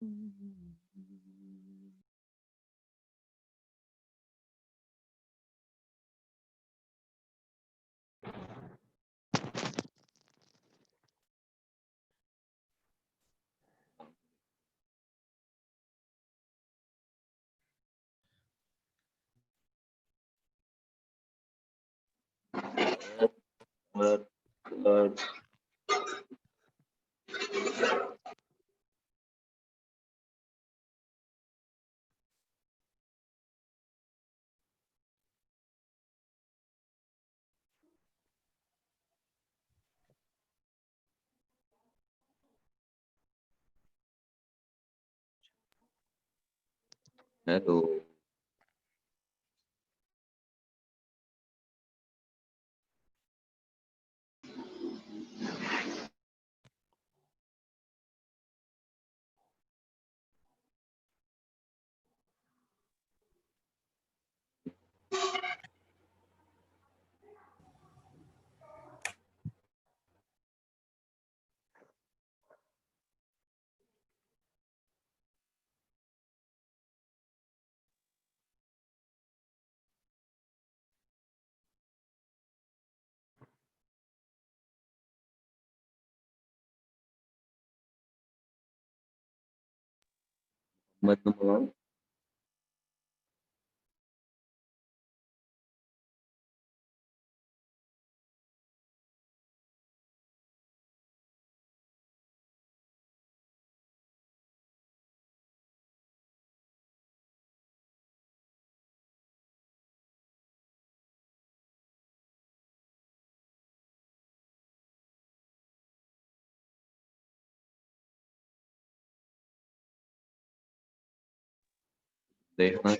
Hello. Matnumang. دیکھنا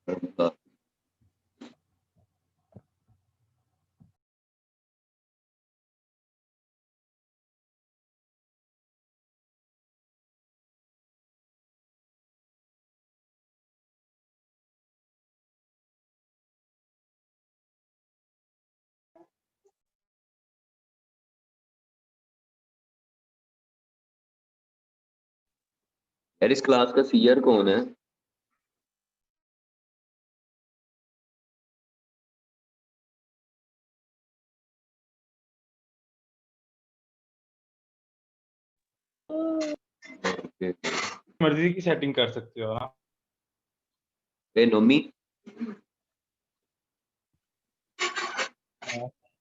کرتا. یار اس کلاس کا سیئر کون ہے؟ مرضی کی سیٹنگ کر سکتے ہو. اے نومی.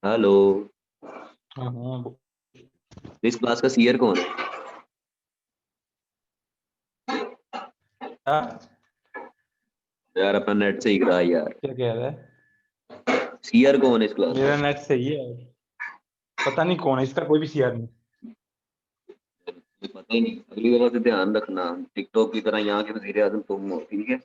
ہلو. اس کلاس کا سیئر کون ہے؟ یار اپنا نیٹ صحیح کرا یار. کیا کہہ رہا ہے؟ سیئر کون ہے اس کلاس؟ میرا نیٹ صحیح ہے. پتہ نہیں کون ہے اس کا، کوئی بھی سیئر نہیں. پتہ ہی نہیں. اگلی دفعہ سے دھیان رکھنا، ٹک ٹاک کی طرح یہاں کے وزیر اعظم تم ہو، ٹھیک ہے؟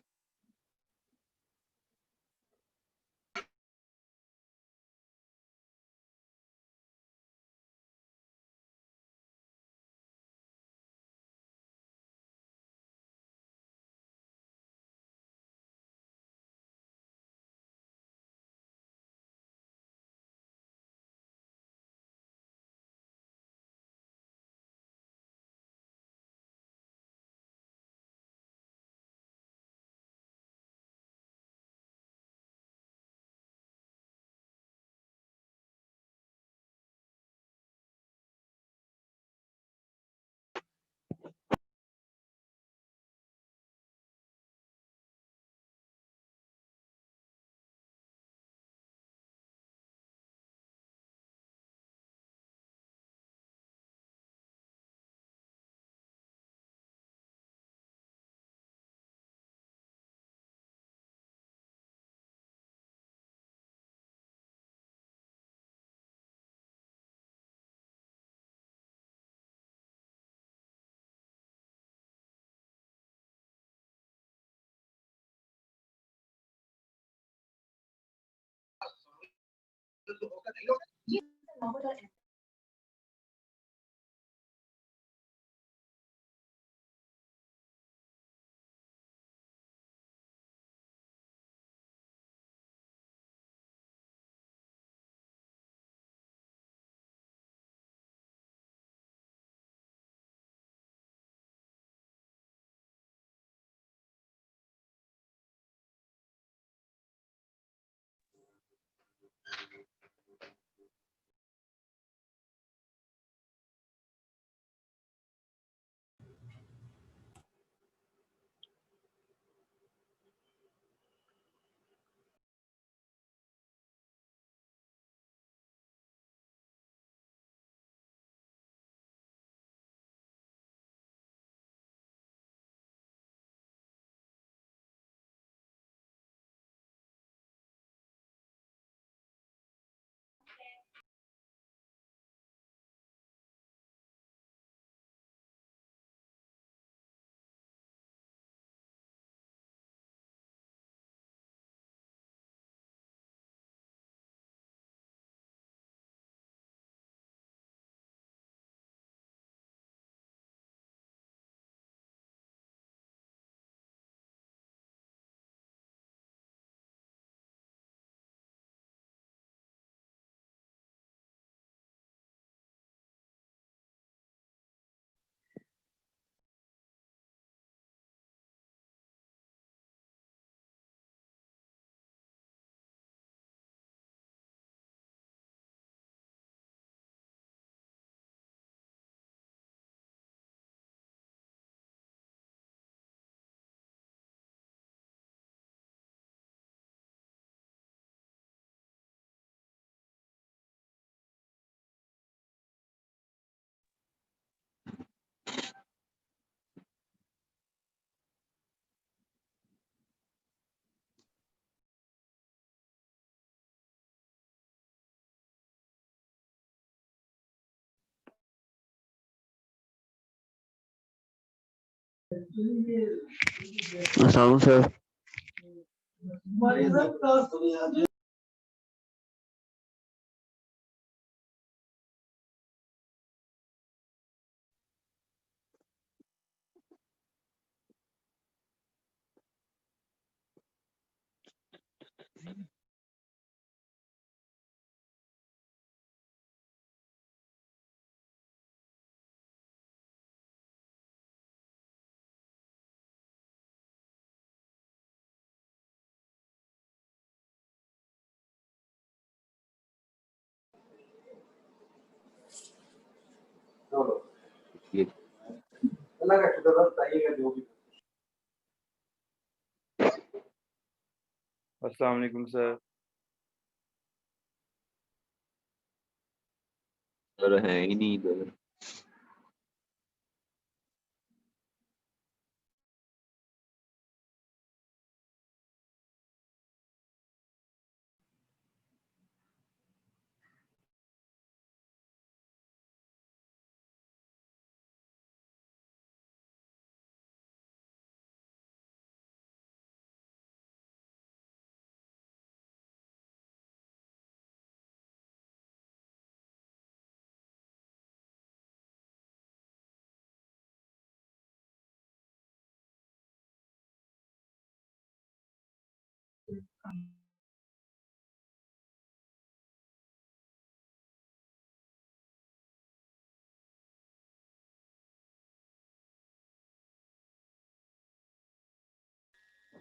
السلام سر. اللہ کا شکر ہے، بتائیے گا جو بھی. السلام علیکم سر. سر ہے ہی نہیں ادھر.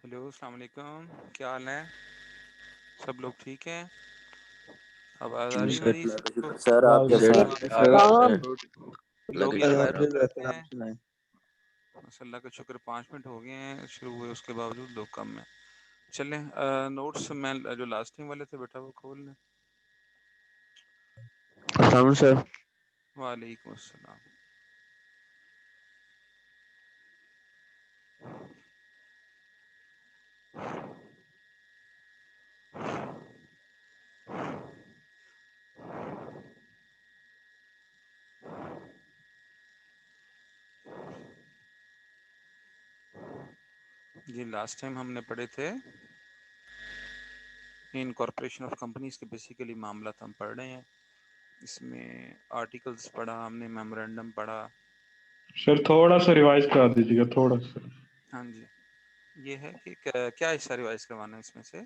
ہیلو السلام علیکم، کیا حال ہے؟ سب لوگ ٹھیک ہیں؟ آواز آ رہی ہے میری؟ سر آپ کے لوگ کہتے ہیں بس اللہ کا شکر 5 منٹ ہو گئے ہیں شروع ہوئے، اس کے باوجود لوگ کم ہیں. چلیں نوٹس میں جو لاسٹ ٹائم والے تھے بیٹا وہ کھول لیں. السلام علیکم سر. وعلیکم السلام. جی لاسٹ ٹائم ہم نے پڑھے تھے انکارپوریشن آف کمپنیز کے بیسیکلی معاملات ہم پڑھ رہے ہیں. اس میں آرٹیکلز پڑھا ہم نے، میمورینڈم پڑھا. سر تھوڑا سا ریوائز کرا دیجیے گا تھوڑا سا. ہاں جی، یہ ہے کہ کیا حصہ ریوائز کروانا ہے اس میں سے؟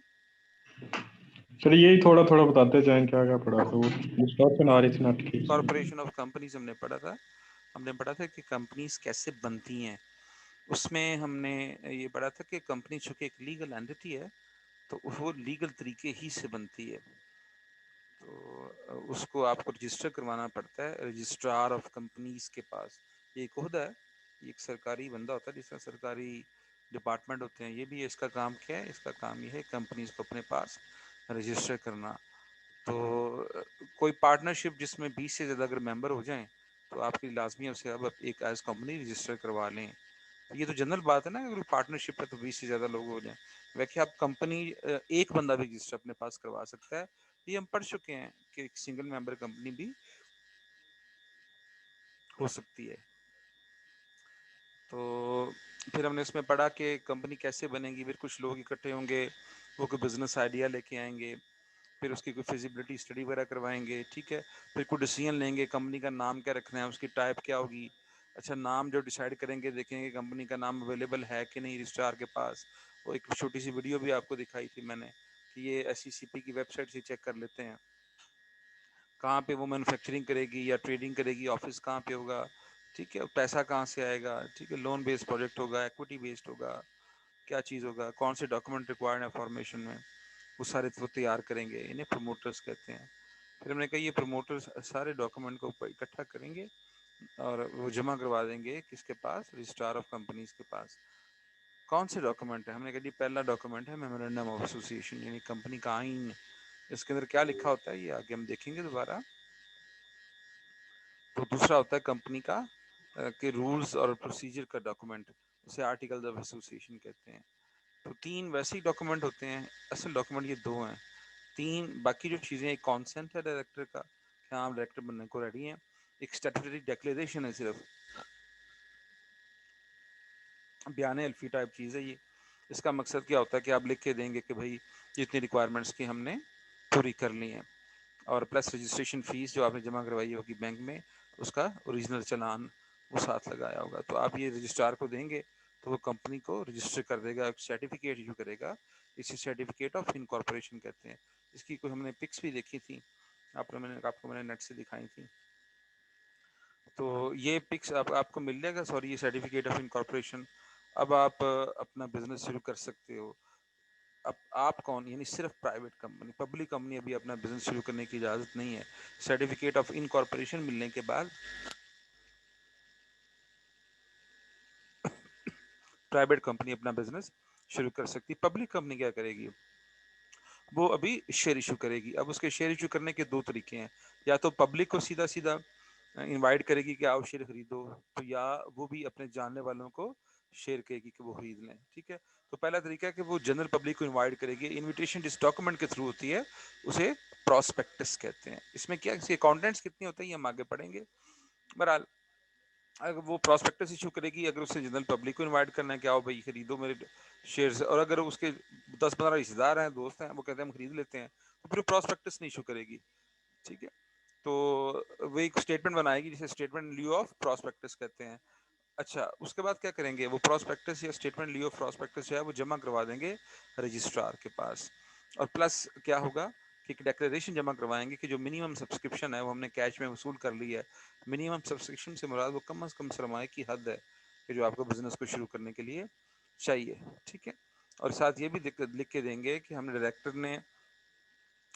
سر یہی تھوڑا تھوڑا بتاتے جائیں کیا کیا پڑھا تھا. وہ ڈسٹرکشن آ رہی تھی نا ٹھیک. کارپوریشن آف کمپنیز ہم نے پڑھا تھا. ہم نے پڑھا تھا کہ کمپنیز کیسے بنتی ہیں. اس میں ہم نے یہ پڑھا تھا کہ کمپنی چونکہ ایک لیگل اینٹی ہے تو وہ لیگل طریقے ہی سے بنتی ہے، تو اس کو آپ کو رجسٹر کروانا پڑتا ہے رجسٹرار آف کمپنیز کے پاس. یہ ایک عہدہ ہے، یہ ایک سرکاری بندہ ہوتا ہے جس طرح سرکاری ڈپارٹمنٹ ہوتے ہیں. یہ بھی اس کا کام کیا ہے؟ اس کا کام یہ ہے کمپنیز کو اپنے پاس رجسٹر کرنا. تو کوئی پارٹنرشپ جس میں 20 سے زیادہ اگر ممبر ہو جائیں تو آپ کی لازمی اسے اب ایک ایز کمپنی رجسٹر کروا لیں. یہ تو جنرل بات ہے نا، اگر پارٹنرشپ ہے تو 20 سے زیادہ لوگ ہو جائیں. ویسے آپ کمپنی ایک بندہ بھی رجسٹر اپنے پاس کروا سکتا ہے. یہ ہم پڑھ چکے ہیں کہ ایک سنگل ممبر کمپنی بھی ہو سکتی ہے. تو پھر ہم نے اس میں پڑھا کہ کمپنی کیسے بنے گی. پھر کچھ لوگ اکٹھے ہوں گے، وہ کوئی بزنس آئیڈیا لے کے آئیں گے، پھر اس کی کوئی فیزیبلٹی اسٹڈی وغیرہ کروائیں گے، ٹھیک ہے. پھر کوئی ڈیسیژن لیں گے کمپنی کا نام کیا رکھنا ہے، اس کی ٹائپ کیا ہوگی. اچھا نام جو ڈیسائیڈ کریں گے دیکھیں گے کمپنی کا نام اویلیبل ہے کہ نہیں رجسٹرار کے پاس. وہ ایک چھوٹی سی ویڈیو بھی آپ کو دکھائی تھی میں نے کہ یہ ایس سی سی پی کی ویب سائٹ سے چیک کر لیتے ہیں کہاں پہ وہ مینوفیکچرنگ کرے گی یا ٹریڈنگ کرے گی، آفس کہاں پہ ہوگا، ٹھیک ہے، پیسہ کہاں سے آئے گا، ٹھیک ہے، لون بیسڈ پروجیکٹ ہوگا، ایکوٹی بیسڈ ہوگا، کیا چیز ہوگا، کون سے ڈاکومنٹ ریکوائرڈ ہیں فارمیشن میں، وہ سارے وہ تیار کریں گے. انہیں پروموٹرز کہتے ہیں. پھر ہم نے کہا یہ پروموٹرز سارے ڈاکومنٹ کو اکٹھا کریں گے اور وہ جمع کروا دیں گے کس کے پاس؟ رجسٹرار آف کمپنیز کے پاس. کون سے ڈاکومنٹ ہے؟ ہم نے کہا جی پہلا ڈاکومنٹ ہے میمورینڈم آف ایسوسیشن، یعنی کمپنی کا آئین. اس کے اندر کیا لکھا ہوتا ہے یہ آگے ہم دیکھیں گے دوبارہ. تو دوسرا ہوتا ہے کمپنی کا کہ رولز اور پروسیجر کا ڈاکومنٹ، اسے آرٹیکل آف ایسوسیشن کہتے ہیں. تو 3 ویسے ہی ڈاکومنٹ ہوتے ہیں. اصل ڈاکومنٹ یہ 2 ہیں. 3 باقی جو چیزیں، ایک کانسنٹ ہے ڈائریکٹر کا کہ ہم ڈائریکٹر بننے کو ریڈی ہیں، ایک اسٹیٹوٹری ڈیکلیریشن ہے صرف بیان الفی ٹائپ چیز ہے یہ. اس کا مقصد کیا ہوتا ہے کہ آپ لکھ کے دیں گے کہ بھائی جتنی ریکوائرمنٹس کی ہم نے پوری کر لی ہیں, اور پلس رجسٹریشن فیس جو آپ نے جمع کروائی ہوگی بینک میں اس کا اوریجنل چلان وہ ساتھ لگایا ہوگا. تو آپ یہ رجسٹرار کو دیں گے تو وہ کمپنی کو رجسٹر کر دے گا, ایک سرٹیفکیٹ ایشو کرے گا, اسی سرٹیفکیٹ آف انکارپوریشن کہتے ہیں. اس کی کوئی ہم نے پکس بھی دیکھی تھی, آپ کو میں نے نیٹ سے دکھائی تھی. تو یہ پکس آپ کو مل جائے گا, سوری یہ سرٹیفکیٹ آف انکارپوریشن. اب آپ اپنا بزنس شروع کر سکتے ہو. اب آپ کون, یعنی صرف پرائیویٹ کمپنی, پبلک کمپنی ابھی اپنا بزنس شروع کرنے کی اجازت نہیں ہے. سرٹیفکیٹ آف انکارپوریشن ملنے کے بعد پرائیویٹ کمپنی اپنا بزنس شروع کر سکتی. پبلک کمپنی کیا کرے گی, وہ ابھی شیئر ایشو کرے گی. اب اس کے شیئر ایشو کرنے کے دو طریقے ہیں, یا تو پبلک کو سیدھا سیدھا انوائٹ کرے گی کہ آؤ شیئر خریدو, تو یا وہ بھی اپنے جاننے والوں کو شیئر کرے گی کہ وہ خرید لیں. ٹھیک ہے, تو پہلا طریقہ ہے کہ وہ جنرل پبلک کو انوائٹ کرے گی. انویٹیشن جس ڈاکومنٹ کے تھرو ہوتی ہے اسے پراسپیکٹس کہتے ہیں. اس میں کیا اس کے کانٹینٹس کتنے ہوتے ہیں یہ ہم آگے پڑھیں گے. بہرحال اگر وہ پراسپیکٹس ایشو کرے گی, اگر اسے جنرل پبلک کو انوائٹ کرنا ہے کہ آؤ بھائی خریدو میرے شیئرز, اور اگر اس کے 10-15 رشتہ دار ہیں, دوست ہیں, وہ کہتے ہیں ہم خرید لیتے ہیں, تو پھر پراسپیکٹس نہیں ایشو کرے گی. ٹھیک ہے, تو وہ ایک اسٹیٹمنٹ بنائے گی جسے اسٹیٹمنٹ لیو آف پراسپیکٹس کہتے ہیں. اچھا, اس کے بعد کیا کریں گے, وہ پراسپیکٹس یا اسٹیٹمنٹ لیو آف پراسپیکٹس جو ہے وہ جمع کروا دیں گے رجسٹرار کے پاس. اور پلس کیا ہوگا کہ ایک ڈیکلریشن جمع کروائیں گے کہ جو منیمم سبسکرپشن ہے وہ ہم نے کیش میں وصول کر لی ہے. منیمم سبسکرپشن سے مراد وہ کم از کم سرمایہ کی حد ہے کہ جو آپ کو بزنس کو شروع کرنے کے لیے چاہیے. ٹھیک ہے, اور ساتھ یہ بھی لکھ کے دیں گے کہ ہم نے ڈائریکٹر نے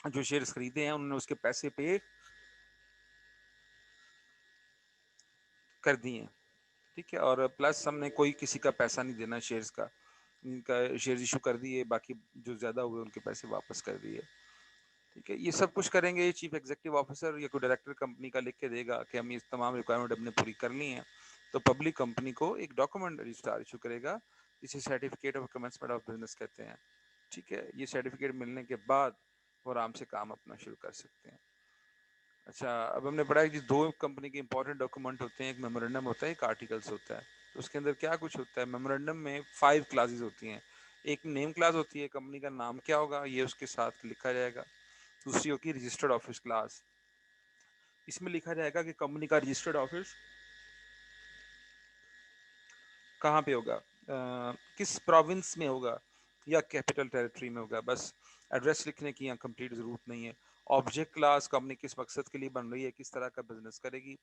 جو شیئرز خریدے ہیں انہوں نے اس کے پیسے پے کر دیے ہیں. ٹھیک ہے, اور پلس ہم نے کوئی کسی کا پیسہ نہیں دینا شیئرز کا, ان کا شیئرز ایشو کر دیے, باقی جو زیادہ ہوئے ان کے پیسے واپس کر دیے. ٹھیک ہے, یہ سب کچھ کریں گے چیف ایگزیکٹو آفیسر یا کوئی ڈائریکٹر کمپنی کا لکھ کے دے گا کہ ہم یہ تمام ریکوائرمنٹ اپنے پوری کر لی ہیں. تو پبلک کمپنی کو ایک ڈاکومنٹ رجسٹرار ایشو کرے گا جسے certificate of commencement of business کہتے ہیں. ٹھیک ہے, یہ سرٹیفکیٹ ملنے کے بعد وہ آرام سے کام اپنا شروع کر سکتے ہیں. اچھا, اب ہم نے پڑھا ہے کہ دو کمپنی کے امپورٹنٹ ڈاکومنٹ ہوتے ہیں, ایک میمورنڈم ہوتا ہے, ایک آرٹیکلس ہوتا ہے. تو اس کے اندر کیا کچھ ہوتا ہے, میمورنڈم میں 5 کلاسز ہوتی ہیں. ایک نیم کلاس ہوتی ہے, کمپنی کا نام کیا ہوگا یہ اس کے ساتھ لکھا جائے گا. دوسری ہوتی ہے رجسٹرڈ آفس کلاس, اس میں لکھا جائے گا کہ کمپنی کا رجسٹرڈ آفس کہاں پہ ہوگا, کس پروونس میں ہوگا یا کیپٹل ٹیریٹری میں ہوگا. بس ایڈریس لکھنے کی یہاں کمپلیٹ ضرورت نہیں ہے. آبجیکٹ کلاس کمپنی کس مقصد کے لیے بن رہی ہے, کس طرح کا بزنس کرے گی.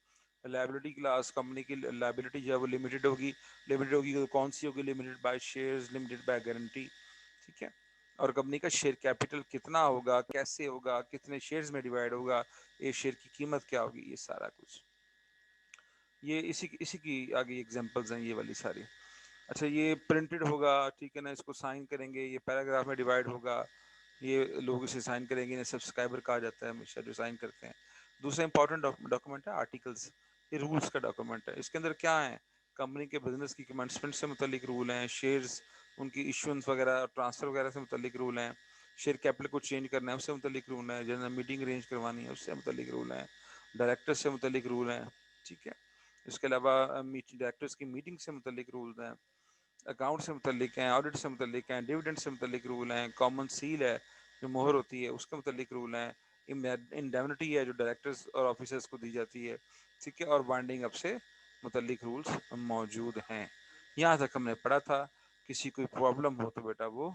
لائبلٹی کلاس کمپنی کی لائبلٹی جو ہے وہ لمیٹڈ ہوگی تو کون سی ہوگی, limited by shares, limited by guarantee. ٹھیک ہے, اور کمپنی کا شیئر کیپٹل کتنا ہوگا, کیسے ہوگا, کتنے شیئرز میں ڈیوائڈ ہوگا, ایک شیئر کی قیمت کیا ہوگی, یہ سارا کچھ یہ اسی کی آگے ایگزامپلز ہیں یہ والی ساری. اچھا, یہ پرنٹڈ ہوگا, ٹھیک ہے نا, اس کو سائن کریں گے, یہ پیراگراف میں ڈیوائڈ ہوگا, یہ لوگ اسے سائن کریں گے, انہیں سبسکرائبر کہا جاتا ہے ہمیشہ جو سائن کرتے ہیں. دوسرا امپورٹنٹ ڈاکومنٹ ہے آرٹیکلس, یہ رولز کا ڈاکومنٹ ہے. اس کے اندر کیا ہے, کمپنی کے بزنس کی کمنسمنٹ سے متعلق رول ہیں, شیئرز ان کی ایشوئنس وغیرہ, ٹرانسفر وغیرہ سے متعلق رول ہیں, شیئر کیپٹل کو چینج کرنا ہے اس سے متعلق رول ہیں, جنرل میٹنگ ارینج کروانی ہے اس سے متعلق رول ہیں, ڈائریکٹر سے متعلق رول ہیں. ٹھیک ہے, اس کے علاوہ ڈائریکٹرز کی میٹنگ سے متعلق رولز ہیں, اکاؤنٹ سے متعلق ہیں, آڈٹ سے متعلق ہیں, ڈیویڈنڈ سے متعلق رول ہیں, کامن سیل ہے جو مہر ہوتی ہے اس کے متعلق رول ہیں, انڈیمنٹی ہے جو ڈائریکٹرز اور آفیسرز کو دی جاتی ہے. ٹھیک ہے, اور بائنڈنگ اپ سے متعلق رولز موجود ہیں. یہاں تک ہم نے پڑھا تھا. کسی کوئی پرابلم ہو تو بیٹا وہ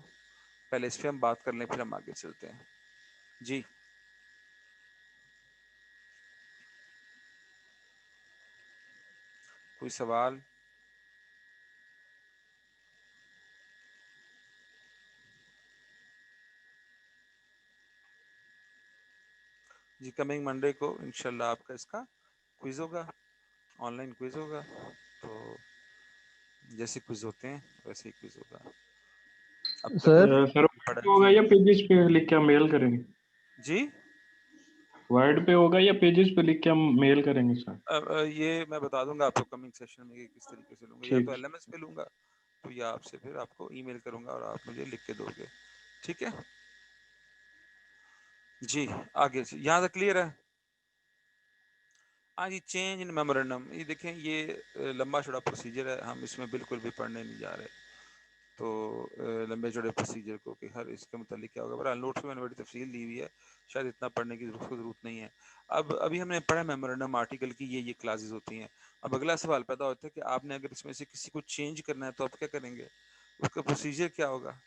پہلے اس پہ ہم بات کر لیں پھر ہم آگے چلتے ہیں. جی کوئی سوال؟ جی, کمنگ منڈے کو انشاءاللہ آپ کا اس کا کوئز ہوگا, آن لائن کوئز ہوگا. تو جیسے کوئز ہوتے ہیں ویسے ہی کوئز ہوگا. اب تک سر سر پڑھا ہوگا جی یا پیجز پہ لکھ کے ہم میل کریں گے, جی ورڈ پہ ہوگا یا پیجز پہ لکھ کے ہم میل کریں گے سر. یہ میں بتا دوں گا آپ کو کمنگ سیشن میں کہ کس طریقے سے لوں گا, یا ٹھیک تو ایل ایم ایس پہ لوں گا تو یا آپ سے پھر آپ کو ای میل کروں گا اور آپ مجھے لکھ کے دو گے. ٹھیک ہے جی, آگے یہاں تک کلیئر ہے. ہاں جی، چینج ان میمورنڈم، یہ دیکھیں یہ لمبا چوڑا پروسیجر ہے، ہم اس میں بالکل بھی پڑھنے نہیں جا رہے، تو لمبے چوڑے پروسیجر کو کہ ہر اس کے متعلق کیا ہوگا، برحال نوٹس میں بڑی تفصیل دی ہوئی ہے، شاید اتنا پڑھنے کی ضرورت نہیں ہے۔ ابھی ہم نے پڑھا میمورنڈم آرٹیکل کی یہ کلاسز ہوتی ہیں۔ اب اگلا سوال پیدا ہوتا ہے کہ آپ نے اگر اس میں سے کسی کو چینج کرنا ہے تو آپ کیا کریں گے، اس کا پروسیجر کیا ہوگا،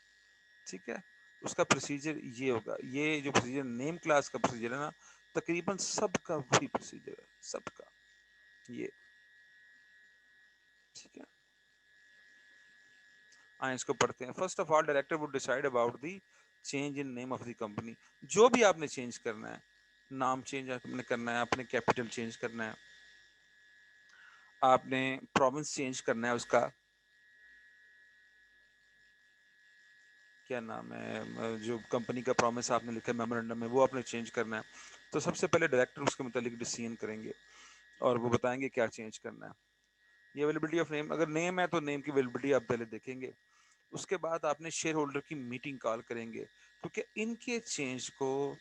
ٹھیک ہے، اس کا پروسیجر یہ ہوگا، یہ جو پروسیجر نیم کلاس کا پروسیجر ہے نا، تقریباً سب کا وہی پروسیجر ہے، سب کا یہ، ٹھیک ہے۔ آئیں اس کو پڑھتے ہیں۔ First of all director would decide about the change in name of the company, جو بھی آپ نے چینج کرنا ہے، نام چینج آپ نے کرنا ہے، آپ نے کیپٹل چینج کرنا ہے، آپ نے پروونس چینج کرنا ہے، اس کا کیا نام ہے، جو کمپنی کا پرومس آپ نے لکھا ہے میمورنڈم میں، وہ آپ نے چینج کرنا ہے، تو سب سے پہلے ڈائریکٹر اس کے متعلق ڈیسیژن کریں گے اور وہ بتائیں گے کیا چینج کرنا ہے۔ یہ اویلیبلٹی آف نیم، اگر نیم ہے تو نیم کی اویلیبلٹی آپ پہلے دیکھیں گے، اس کے بعد آپ نے شیئر ہولڈر کی میٹنگ کال کریں گے، کیونکہ ان کے چینج کو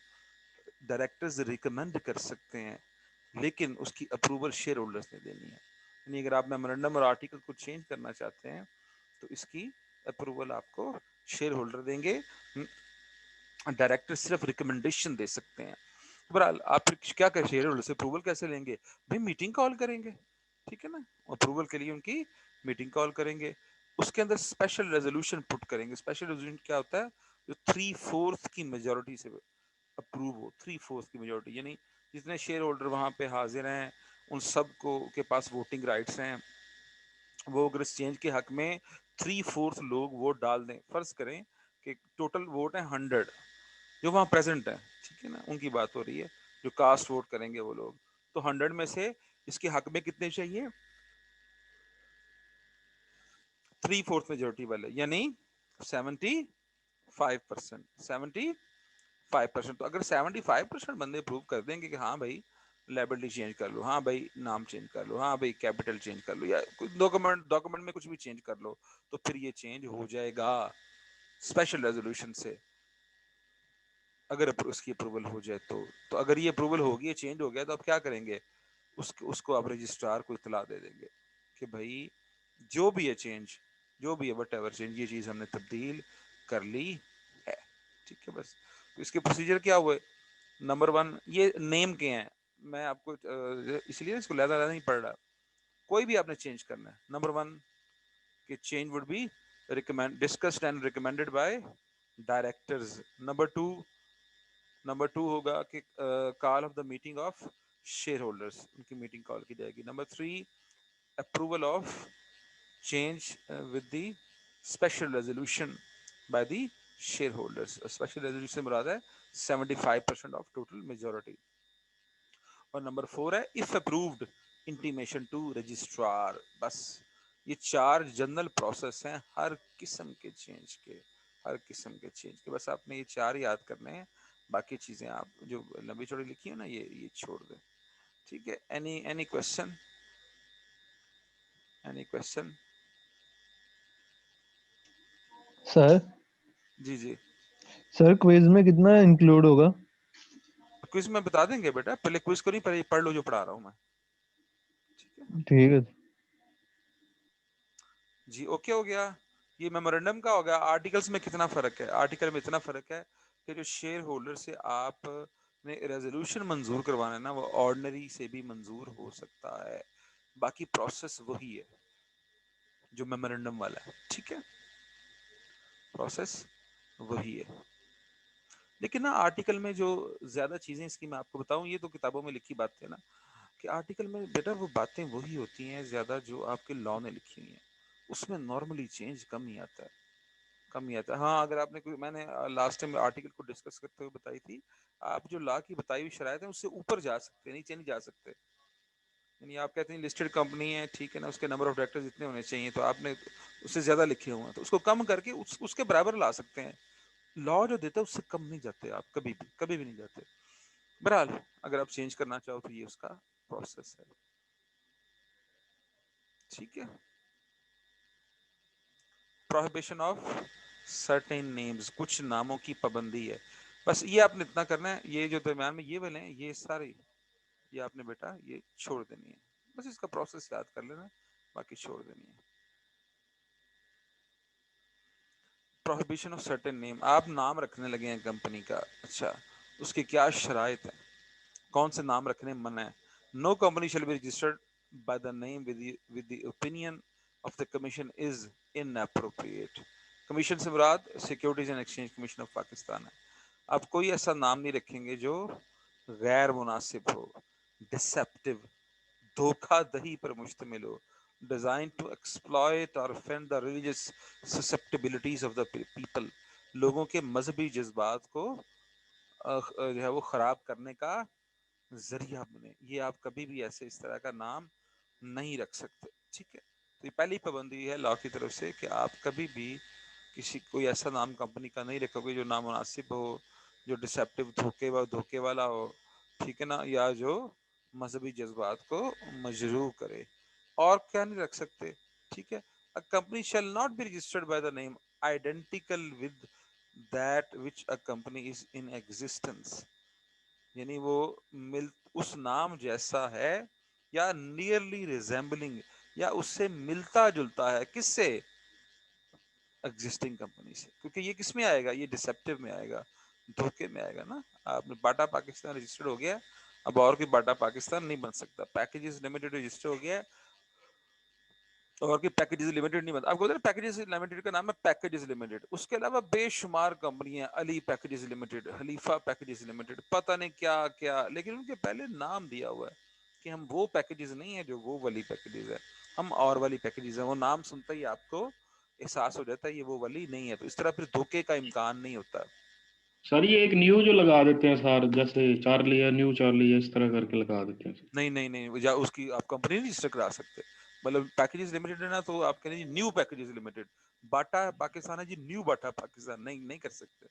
ڈائریکٹرز ریکمینڈ کر سکتے ہیں لیکن اس کی اپروول شیئر ہولڈرز نے دینی ہے، یعنی اگر آپ میمورنڈم اور آرٹیکل کو چینج کرنا چاہتے ہیں تو اس کی اپروول آپ کو شیئر ہولڈر دیں گے، ڈائریکٹر صرف ریکمنڈیشن دے سکتے ہیں۔ بہرحال آپ کیا کریں، شیئر ہولڈر سے اپروول کیسے لیں گے، بھائی میٹنگ کال کریں گے، ٹھیک ہے نا، اپروول کے لیے ان کی میٹنگ کال کریں گے، اس کے اندر اسپیشل ریزولوشن پٹ کریں گے۔ اسپیشل ریزولوشن کیا ہوتا ہے، جو 3/4 کی میجورٹی سے اپروو ہو، 3/4 کی میجورٹی، یعنی جتنے شیئر ہولڈر وہاں پہ حاضر ہیں ان سب کو کے پاس ووٹنگ رائٹس ہیں، وہ اگر اس چینج کے حق میں 3/4 لوگ ووٹ ڈال دیں، فرض کریں کہ ٹوٹل ووٹ ہیں 100 جو وہاں پریزنٹ ہیں، ٹھیک ہے نا، ان کی بات ہو رہی ہے، جو کاسٹ ووٹ کریں گے وہ لوگ، تو 100 میں سے اس کے حق میں کتنے چاہیے، 3/4 میجورٹی والے، یعنی 75%، 75%۔ تو اگر 75% بندے پروو کر دیں گے کہ ہاں بھائی لائبلٹی چینج کر لو، ہاں بھائی نام چینج کر لو، ہاں بھائی کیپٹل چینج کر لو، یا ڈاکومنٹ میں کچھ بھی چینج کر لو، تو پھر یہ چینج ہو جائے گا اسپیشل ریزولوشن سے، اگر اس کی اپروول ہو جائے تو اگر یہ اپروول ہوگی، یہ چینج ہو گیا، تو آپ کیا کریں گے، اس کو آپ رجسٹرار کو اطلاع دے دیں گے کہ بھائی جو بھی ہے چینج، جو بھی ہے وٹ ایور چینج، یہ چیز ہم نے تبدیل کر لی ہے، ٹھیک ہے۔ بس اس کے پروسیجر کیا ہوئے، نمبر 1 یہ نیم کے ہیں، میں آپ کو اس لیے اس کو لہذا نہیں پڑھ رہا، کوئی بھی آپ نے چینج کرنا ہے، نمبر 1 کہ change would be discussed and recommended by directors, number 2 ہوگا کہ call of the meeting of shareholders, ان کی میٹنگ کال کی جائے گی، number 3 approval of change with the special resolution by the shareholders, special resolution سے مراد ہے 75% آف ٹوٹل میجورٹی، اور نمبر 4 ہے of approved intimation to registrar. بس یہ 4 جنرل پروسیس ہیں ہر قسم کے چینج کے، ہر قسم کے چینج کے، بس آپ نے یہ 4 یاد کرنے ہیں، باقی چیزیں آپ جو لمبی چوڑی لکھی ہیں نا یہ چھوڑ دیں، ٹھیک ہے۔ Any question, any question? Sir جی سر کوئز میں کتنا انکلوڈ ہوگا؟ کوئز میں بتا دیں گے بیٹا، پہلے کوئز کو نہیں، پہلے پڑھ لو جو پڑھا رہا ہوں میں، ٹھیک ہے ٹھیک ہے جی، اوکے ہو گیا۔ یہ میمورنڈم کا ہو گیا۔ آرٹیکلز میں کتنا فرق ہے، آرٹیکل میں اتنا فرق ہے کہ جو شیئر ہولڈر سے آپ نے ریزولوشن منظور کروانا ہے نا، وہ آرڈنری سے بھی منظور ہو سکتا ہے، باقی پروسیس وہی ہے جو میمورنڈم والا ہے، ٹھیک ہے، پروسیس وہی ہے۔ لیکن نا آرٹیکل میں جو زیادہ چیزیں اس کی میں آپ کو بتاؤں، یہ تو کتابوں میں لکھی بات ہے نا، کہ آرٹیکل میں بیٹا وہ باتیں وہی ہوتی ہیں زیادہ جو آپ کے لاء نے لکھی ہوئی ہیں، اس میں نارملی چینج کم ہی آتا ہے، کم ہی آتا ہے۔ ہاں اگر آپ نے کوئی، میں نے لاسٹ ٹائم آرٹیکل کو ڈسکس کرتے ہوئے بتائی تھی، آپ جو لاء کی بتائی ہوئی شرائط ہیں اس سے اوپر جا سکتے ہیں، نیچے نہیں جا سکتے، یعنی آپ کہتے ہیں لسٹڈ کمپنی ہے، ٹھیک ہے نا، اس کے نمبر آف ڈائریکٹرز اتنے ہونے چاہیے، تو آپ نے اس سے زیادہ لکھے ہوئے ہیں تو اس کو کم کر کے اس کے برابر لا سکتے ہیں، لاء جو دیتا ہے اس سے کم نہیں جاتے آپ، کبھی بھی نہیں جاتے۔ بہرحال اگر آپ چینج کرنا چاہو تو یہ اس کا پروسیس ہے، ٹھیک ہے۔ پروہیبیشن آف سرٹین نیمز، کچھ ناموں کی پابندی ہے، بس یہ آپ نے اتنا کرنا ہے۔ یہ جو درمیان میں یہ والے ہیں، یہ آپ نے بیٹا یہ چھوڑ دینی ہے. بس اس کا پروسیس یاد کر لینا, باقی چھوڑ دینی ہے. پروہیبیشن آف سرٹن نیم, آپ نام رکھنے لگے ہیں کمپنی کا, اچھا اس کی کیا شرائط ہیں, کون سے نام رکھنے منع ہے. No company shall be registered by the name with the opinion of the commission is inappropriate. Commission سے مراد securities and exchange commission of Pakistan ہے. آپ کوئی ایسا نام نہیں رکھیں گے جو غیر مناسب ہو, ڈسپٹیو, دھوکہ دہی پر مشتمل ہو, designed to exploit or offend the religious susceptibilities of the people. لوگوں کے مذہبی جذبات کو جو ہے وہ خراب کرنے کا ذریعہ بنے. یہ آپ کبھی بھی ایسے اس طرح کا نام نہیں رکھ سکتے, ٹھیک ہے. تو یہ پہلی پابندی ہے لا کی طرف سے کہ آپ کبھی بھی کسی کوئی ایسا نام کمپنی کا نہیں رکھو گے جو نامناسب ہو, جو ڈسپٹیو دھوکے والا ہو, ٹھیک ہے نا, یا جو مذہبی جذبات کو مجروح کرے. اور کیا نہیں رکھ سکتے, ٹھیک ہے. A company shall not be registered by the name identical with that which a company is in existence. یعنی وہ اس نام جیسا ہے یا nearly resembling, یا اس سے ملتا جلتا ہے, کس سے, ایگزسٹنگ کمپنی سے. کیونکہ یہ کس میں آئے گا, یہ ڈسپٹیو میں آئے گا, دھوکے میں آئے گا نا. آپ نے باٹا پاکستان رجسٹرڈ ہو گیا, اب اور کوئی باٹا پاکستان نہیں بن سکتا. پیکیجز لمیٹڈ رجسٹر ہو گیا, اور کہ پیکیجز لمیٹڈ نہیں بنتا. آپ کو پیکیجز لمیٹڈ کا نام ہے پیکیجز لمیٹڈ. اس کے علاوہ بے شمار کمپنیاں, علی پیکیجز لمیٹڈ, خلیفہ پیکیجز لمیٹڈ, پتہ نہیں کیا کیا, لیکن ان کے پہلے نام دیا ہوا ہے کہ ہم وہ پیکیجز نہیں ہیں جو وہ والی پیکیجز ہے, ہم اور والی پیکیجز ہیں. وہ نام سنتا ہی آپ کو احساس ہو جاتا ہے یہ وہ والی نہیں ہے. تو اس طرح پھر دھوکے کا امکان نہیں ہوتا. سر یہ ایک نیو جو لگا دیتے ہیں سر, جیسے چارلی ہے, نیو چارلی ہے, اس طرح کر کے لگا دیتے ہیں. نہیں, اس کی آپ کمپنی نہیں رجسٹر کرا سکتے. مطلب پیکیجز لمیٹڈ ہے نا, تو آپ کہیں جی new packages limited, Bata Pakistan ہے جی, نیو باٹا پاکستان, نہیں کر سکتے.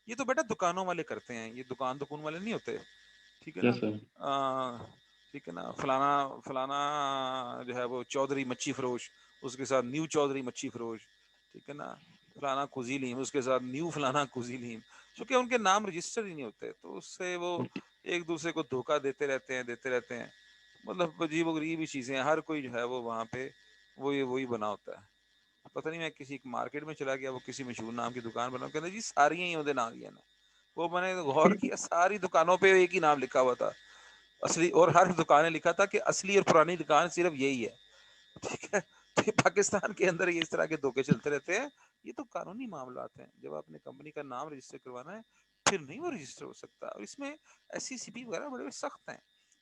یہ تو بیٹا دکانوں والے کرتے ہیں, یہ دکان والے نہیں ہوتے, ٹھیک ہے نا. یس سر. ٹھیک ہے نا, فلانا جو ہے وہ چودھری مچھی فروش, اس کے ساتھ نیو چودھری مچھی فروش, ٹھیک ہے نا. فلانا کوزیلیم, اس کے ساتھ نیو فلانا کوزیلیم, چونکہ ان کے نام رجسٹر ہی نہیں ہوتے, تو اس سے وہ ایک دوسرے کو دھوکہ دیتے رہتے ہیں. مطلب عجیب و غریب ہی چیزیں ہیں. ہر کوئی جو ہے وہ وہاں پہ وہی بنا ہوتا ہے. پتہ نہیں, میں کسی مارکیٹ میں چلا گیا, وہ کسی مشہور نام کی دکان بنا, کہتے جی ساری ہی ہوتے نام لیا نا. وہ میں نے غور کیا, ساری دکانوں پہ ایک ہی نام لکھا ہوا تھا اصلی, اور ہر دکان نے لکھا تھا کہ اصلی اور پرانی دکان صرف یہی ہے, ٹھیک ہے. تو پاکستان کے اندر یہ اس طرح کے دھوکے چلتے رہتے ہیں. یہ تو قانونی معاملات ہیں. جب آپ نے کمپنی کا نام رجسٹر کروانا ہے, پھر نہیں وہ رجسٹر ہو سکتا. اور اس میں SCCP وغیرہ بڑے سخت ہیں.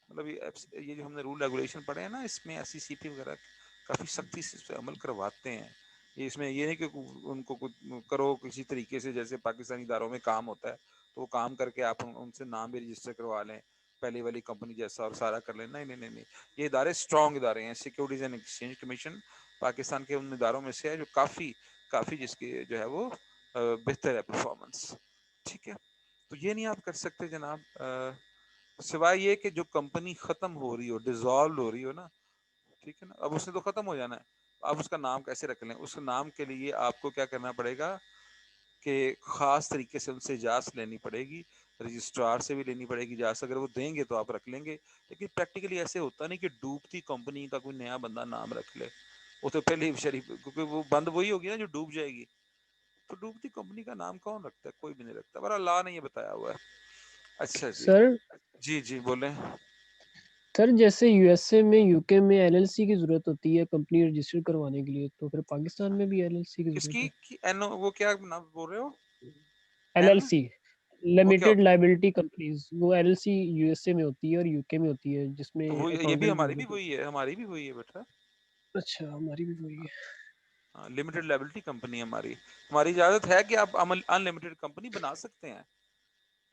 مطلب یہ جو ہم نے رول ریگولیشن پڑھے ہیں نا, اس میں SCCP وغیرہ کافی سختی سے اس پہ عمل کرواتے ہیں. اس میں یہ نہیں کہ ان کو کرو کسی طریقے سے, جیسے پاکستانی اداروں میں کام ہوتا ہے تو وہ کام کر کے آپ ان سے نام بھی رجسٹر کروا لیں پہلی والی کمپنی جیسا, اور سارا کر لیں. نہیں, یہ ادارے اسٹرانگ ادارے ہیں. Securities and exchange commission Pakistan کے ان اداروں میں سے ہے جو کافی جس کی جو ہے وہ بہتر ہے پرفارمنس, ٹھیک ہے. تو یہ نہیں آپ کر سکتے جناب, سوائے یہ کہ جو کمپنی ختم ہو رہی ہو, ڈیزالوڈ ہو رہی ہو نا, ٹھیک ہے نا. اب اس نے تو ختم ہو جانا ہے, آپ اس کا نام کیسے رکھ لیں. اس نام کے لیے آپ کو کیا کرنا پڑے گا کہ خاص طریقے سے ان سے اجازت لینی پڑے گی, رجسٹرار سے بھی لینی پڑے گی اجازت. اگر وہ دیں گے تو آپ رکھ لیں گے, لیکن پریکٹیکلی ایسے ہوتا نہیں کہ ڈوبتی کمپنی کا کوئی نیا بندہ نام رکھ لے. وہ تو پہلے ہی شریف, کیونکہ وہ بند وہی ہوگی نا جو ڈوب جائے گی. تو ڈوبتی کمپنی کا نام کون رکھتا ہے, کوئی بھی نہیں رکھتا, پر اللہ نے یہ بتایا ہوا ہے. اچھا جی, جی بولیں. سر جیسے USA میں UK میں LLC کی ضرورت ہوتی ہے کمپنی رجسٹر کروانے کے لیے, تو پھر پاکستان میں بھی LLC کی کس ضرورت کی وہ کیا نام بول رہے ہو, ہے. LLC وہ کیا, لمیٹڈ لائبلٹی کمپنیز, وہ LLC USA میں ہوتی ہے اور UK میں ہوتی ہے, جس میں تو وہ یہ بھی اکاؤنٹنٹ کی ہماری بھی ضرورت ہوتی ہماری بھی وہی ہے بیٹا. ہے. اچھا, ہماری بھی وہی ہے. لمیٹڈ لائبلٹی کمپنی ہماری اجازت ہے کہ آپ ان لمیٹڈ کمپنی بنا سکتے ہیں,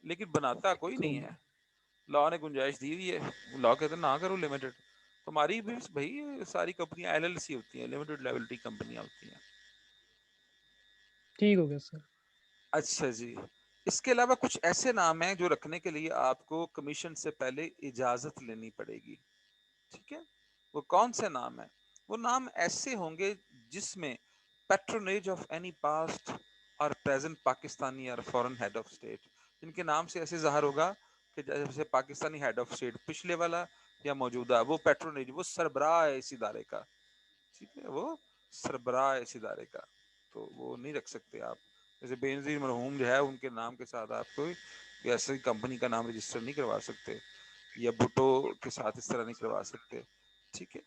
لیکن بناتا کوئی تو نہیں ہے. لا نے گنجائش دی ہوئی ہے, لا کہتے ہیں نہ کرو لمیٹڈ. ہماری بھی بھائی ساری کمپنیاں LLC ہوتی ہیں, لمیٹڈ لائبلٹی کمپنیاں ہوتی ہیں. ٹھیک ہو گیا سر. اچھا جی. اس کے علاوہ کچھ ایسے نام ہیں جو رکھنے کے لیے آپ کو کمیشن سے پہلے اجازت لینی پڑے گی, ٹھیک ہے. وہ کون سے نام ہیں؟ وہ نام ایسے ہوں گے جس میں پیٹرونیج آف اینی پاسٹ اور پریزنٹ پاکستانی اور فورن ہیڈ آف اسٹیٹ, جن کے نام سے ایسے ظاہر ہوگا کہ جیسے پاکستانی ہیڈ آف اسٹیٹ پچھلے والا یا موجودہ، وہ پیٹرونیج، وہ سربراہ ہے اس ادارے کا، ٹھیک ہے، وہ سربراہ ہے اس ادارے کا، تو وہ نہیں رکھ سکتے آپ. جیسے بینظیر مرحوم جو ہے ان کے نام کے ساتھ آپ کو ایسی کمپنی کا نام رجسٹر نہیں کروا سکتے، یا بھٹو کے ساتھ اس طرح نہیں کروا سکتے، ٹھیک ہے.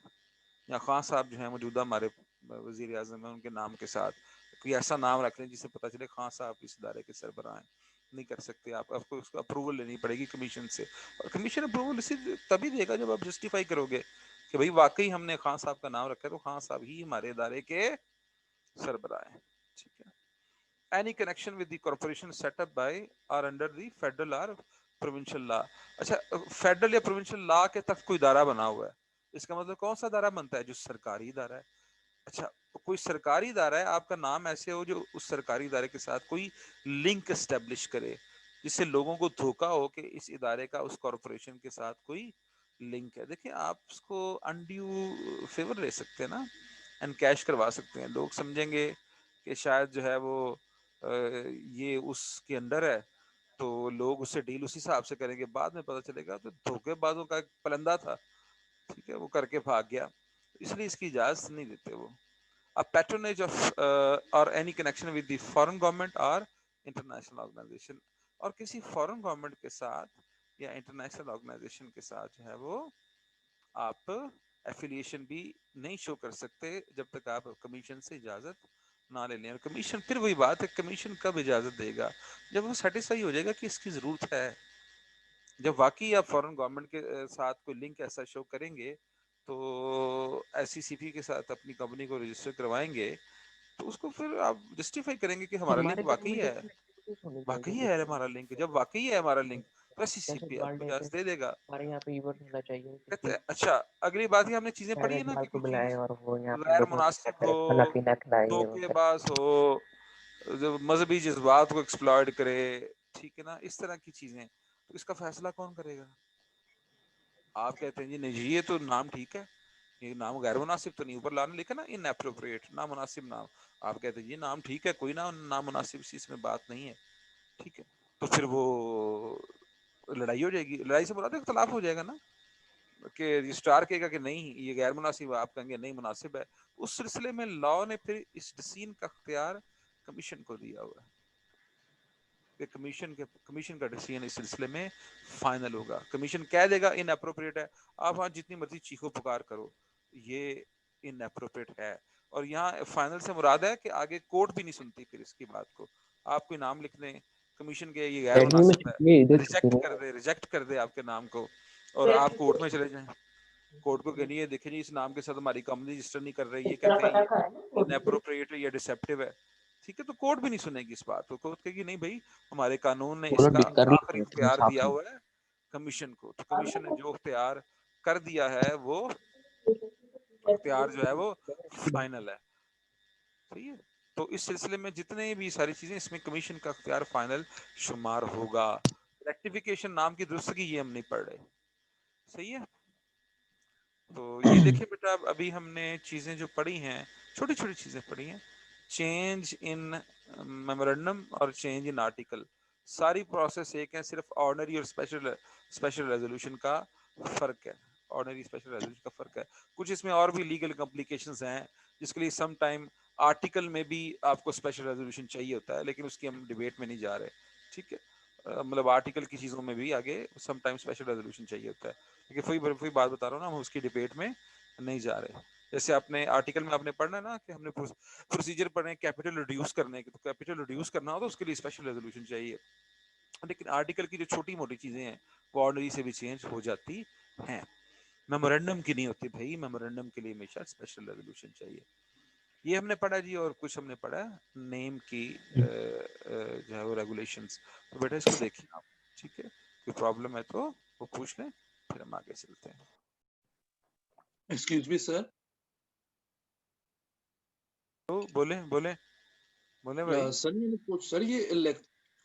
یا خان صاحب جو ہیں موجودہ ہمارے وزیر اعظم ہیں، ان کے نام کے ساتھ کوئی ایسا نام رکھ لیں جس سے پتہ چلے خان صاحب اس ادارے کے سربراہ ہیں. نہیں کر سکتے آپ کو اس کو اپروول لینی پڑے گی کمیشن سے، اور کمیشن اپروول اسی تبھی دے گا جب آپ جسٹیفائی کرو گے کہ بھئی واقعی ہم نے خان صاحب کا نام رکھا ہے تو خان صاحب ہی ہمارے ادارے کے سربراہ ہیں، ٹھیک ہے. Any connection with the corporation set up by or under the federal or provincial law. اچھا فیڈرل یا پروونشل لا کے تحت کوئی ادارہ بنا ہوا ہے، اس کا مطلب کون سا ادارہ بنتا ہے؟ جو سرکاری ادارہ ہے. اچھا کوئی سرکاری ادارہ ہے، آپ کا نام ایسے ہو جو اس سرکاری ادارے کے ساتھ کوئی لنک اسٹیبلش کرے، جس سے لوگوں کو دھوکا ہو کہ اس ادارے کا اس کارپوریشن کے ساتھ کوئی لنک ہے. دیکھیں آپ اس کو انڈیو فیور لے سکتے ہیں نا، اینڈ کیش کروا سکتے ہیں. لوگ سمجھیں گے کہ شاید جو ہے وہ یہ اس کے انڈر ہے تو لوگ اس سے ڈیل اسی حساب سے کریں گے. بعد میں پتہ چلے گا تو دھوکے بازوں کا ایک پلندہ تھا، ٹھیک ہے، وہ کر کے بھاگ گیا، اس لیے اس کی اجازت نہیں دیتے وہ. پیٹرونیج آف اور any connection with the foreign government اور انٹرنیشنل آرگنائزیشن، اور کسی فارن گورنمنٹ کے ساتھ یا انٹرنیشنل آرگنائزیشن کے ساتھ جو ہے وہ آپ ایفیلیشن بھی نہیں شو کر سکتے جب تک آپ کمیشن سے اجازت نہ لے لیں. اور کمیشن پھر وہی بات ہے، کمیشن کب اجازت دے گا؟ جب وہ سیٹسفائی ہو جائے گا کہ اس کی ضرورت ہے. جب واقعی آپ فارن گورنمنٹ کے ساتھ کوئی لنک ایسا شو کریں گے تو ایس سی سی پی کے ساتھ اپنی کمپنی کو رجسٹر کروائیں گے تو اس کو پھر آپ جسٹیفائی کریں گے کہ ہمارا لنک واقعی ہے، واقعی ہے ہمارا لنک. جب واقعی ہے ہمارا لنک تو ایس سی سی پی آپ کو اجازت دے دے گا. ہمارے یہاں پہ ایونٹ ہونا چاہیے کہتے ہیں اچھا اگلی بات یہ ہم نے چیزیں پڑھی ہیں نا کہ کو کوئی بلائے چیز اور وہ یہاں پہ غیر لوگوں مناسب ہو، کھانا پینا کھلائے وہ دھوکے باز ہو، جو مذہبی جذبات کو ایکسپلائٹ کرے، ٹھیک ہے نا، اس طرح کی چیزیں، تو اس کا فیصلہ کون کرے گا؟ آپ کہتے ہیں جی نہیں جی یہ تو نام ٹھیک ہے، یہ نام غیر مناسب تو نہیں، اوپر لانا لکھا نا ان اپروپریٹ، نامناسب نام. آپ کہتے ہیں یہ نام ٹھیک ہے، کوئی نامناسب اس میں بات نہیں ہے، ٹھیک ہے، تو پھر وہ لڑائی ہو جائے گی. لڑائی سے مراد اختلاف ہو جائے گا نا، کہ رجسٹرار کہے گا کہ نہیں یہ غیر مناسب ہے، آپ کہیں گے نہیں مناسب ہے. اس سلسلے میں لا نے پھر اس ڈسیزن کا اختیار کمیشن کو دیا ہوا ہے کہ کمیشن کا ڈسیزن اس سلسلے میں فائنل ہوگا. کمیشن کہہ دے گا ان اپروپریٹ ہے، آپ وہاں جتنی مرضی چیخو پکار کرو یہ ان اپروپریٹ ہے. اور یہاں فائنل سے مراد ہے کہ آگے کورٹ بھی نہیں سنتی پھر اس کی بات کو. آپ کوئی نام لکھ دیں کمیشن کے یہ غیر مناسب ہے، ریجیکٹ کر دے آپ کے نام کو، اور آپ کورٹ میں چلے جائیں، کورٹ کو کہنی ہے دیکھیں جی اس نام کے ساتھ ہماری کمپنی رجسٹر نہیں کر رہی، یہ کہتے ہیں یہ اناپروپریٹ ہے یا ڈیسیپٹیو ہے، ٹھیک ہے، تو کورٹ بھی نہیں سنے گی اس بات کو. کورٹ کہے گی نہیں بھائی ہمارے قانون نے اس کا آخری اختیار دیا ہوا ہے کمیشن کو، تو کمیشن نے جو اختیار کر دیا ہے وہ اختیار جو ہے وہ فائنل ہے. صحیح ہے، تو اس سلسلے میں جتنے بھی ساری چیزیں اس میں کمیشن کا اختیار فائنل شمار ہوگا. ریکٹیفیکیشن نام کی درستگی یہ ہم نہیں پڑھ رہے، صحیح ہے. تو یہ دیکھیں بیٹا ابھی ہم نے چیزیں جو پڑھی ہیں چھوٹی چھوٹی چیزیں پڑھی ہیں، چینج ان میمورنڈم اور چینج ان آرٹیکل، ساری پروسیس ایک ہے، صرف آرڈنری اور اسپیشل ریزولوشن کا فرق ہے. آرڈنری اسپیشل ریزولوشن کا فرق ہے. کچھ اس میں اور بھی لیگل کمپلیکیشنز ہیں جس کے لیے سم ٹائم آرٹیکل میں بھی آپ کو اسپیشل ریزولوشن چاہیے ہوتا ہے، لیکن اس کی ہم ڈیبیٹ میں نہیں جا رہے، ٹھیک ہے. مطلب آرٹیکل کی چیزوں میں بھی آگے سم ٹائم اسپیشل ریزولوشن چاہیے ہوتا ہے، لیکن وہی بات بتا رہا ہوں نا، ہم اس کی ڈیبیٹ میں نہیں جا رہے. جیسے آپ نے آرٹیکل میں آپ نے پڑھنا ہے نا کہ ہم نے پروسیجر پڑھنے کیپٹل ریڈیوس کرنے کے، تو کیپٹل ریڈیوس کرنا ہو تو اس کے لیے اسپیشل ریزولوشن چاہیے، لیکن آرٹیکل کی جو چھوٹی موٹی چیزیں ہیں وہ آرڈنری سے بھی چینج ہو جاتی ہیں، میمورنڈم کی نہیں ہوتی بھائی. میمورنڈم کے لیے ہمیشہ اسپیشل ریزولوشن چاہیے. یہ ہم نے پڑھا جی، اور کچھ ہم نے پڑھا نیم کی جو ہے وہ ریگولیشنز. تو بیٹا اس کو دیکھیں آپ، ٹھیک ہے، کوئی پرابلم ہے تو وہ پوچھ لیں پھر ہم آگے چلتے ہیں. ایکسکیوز می سر، تو بولیں بھائی. سر یہ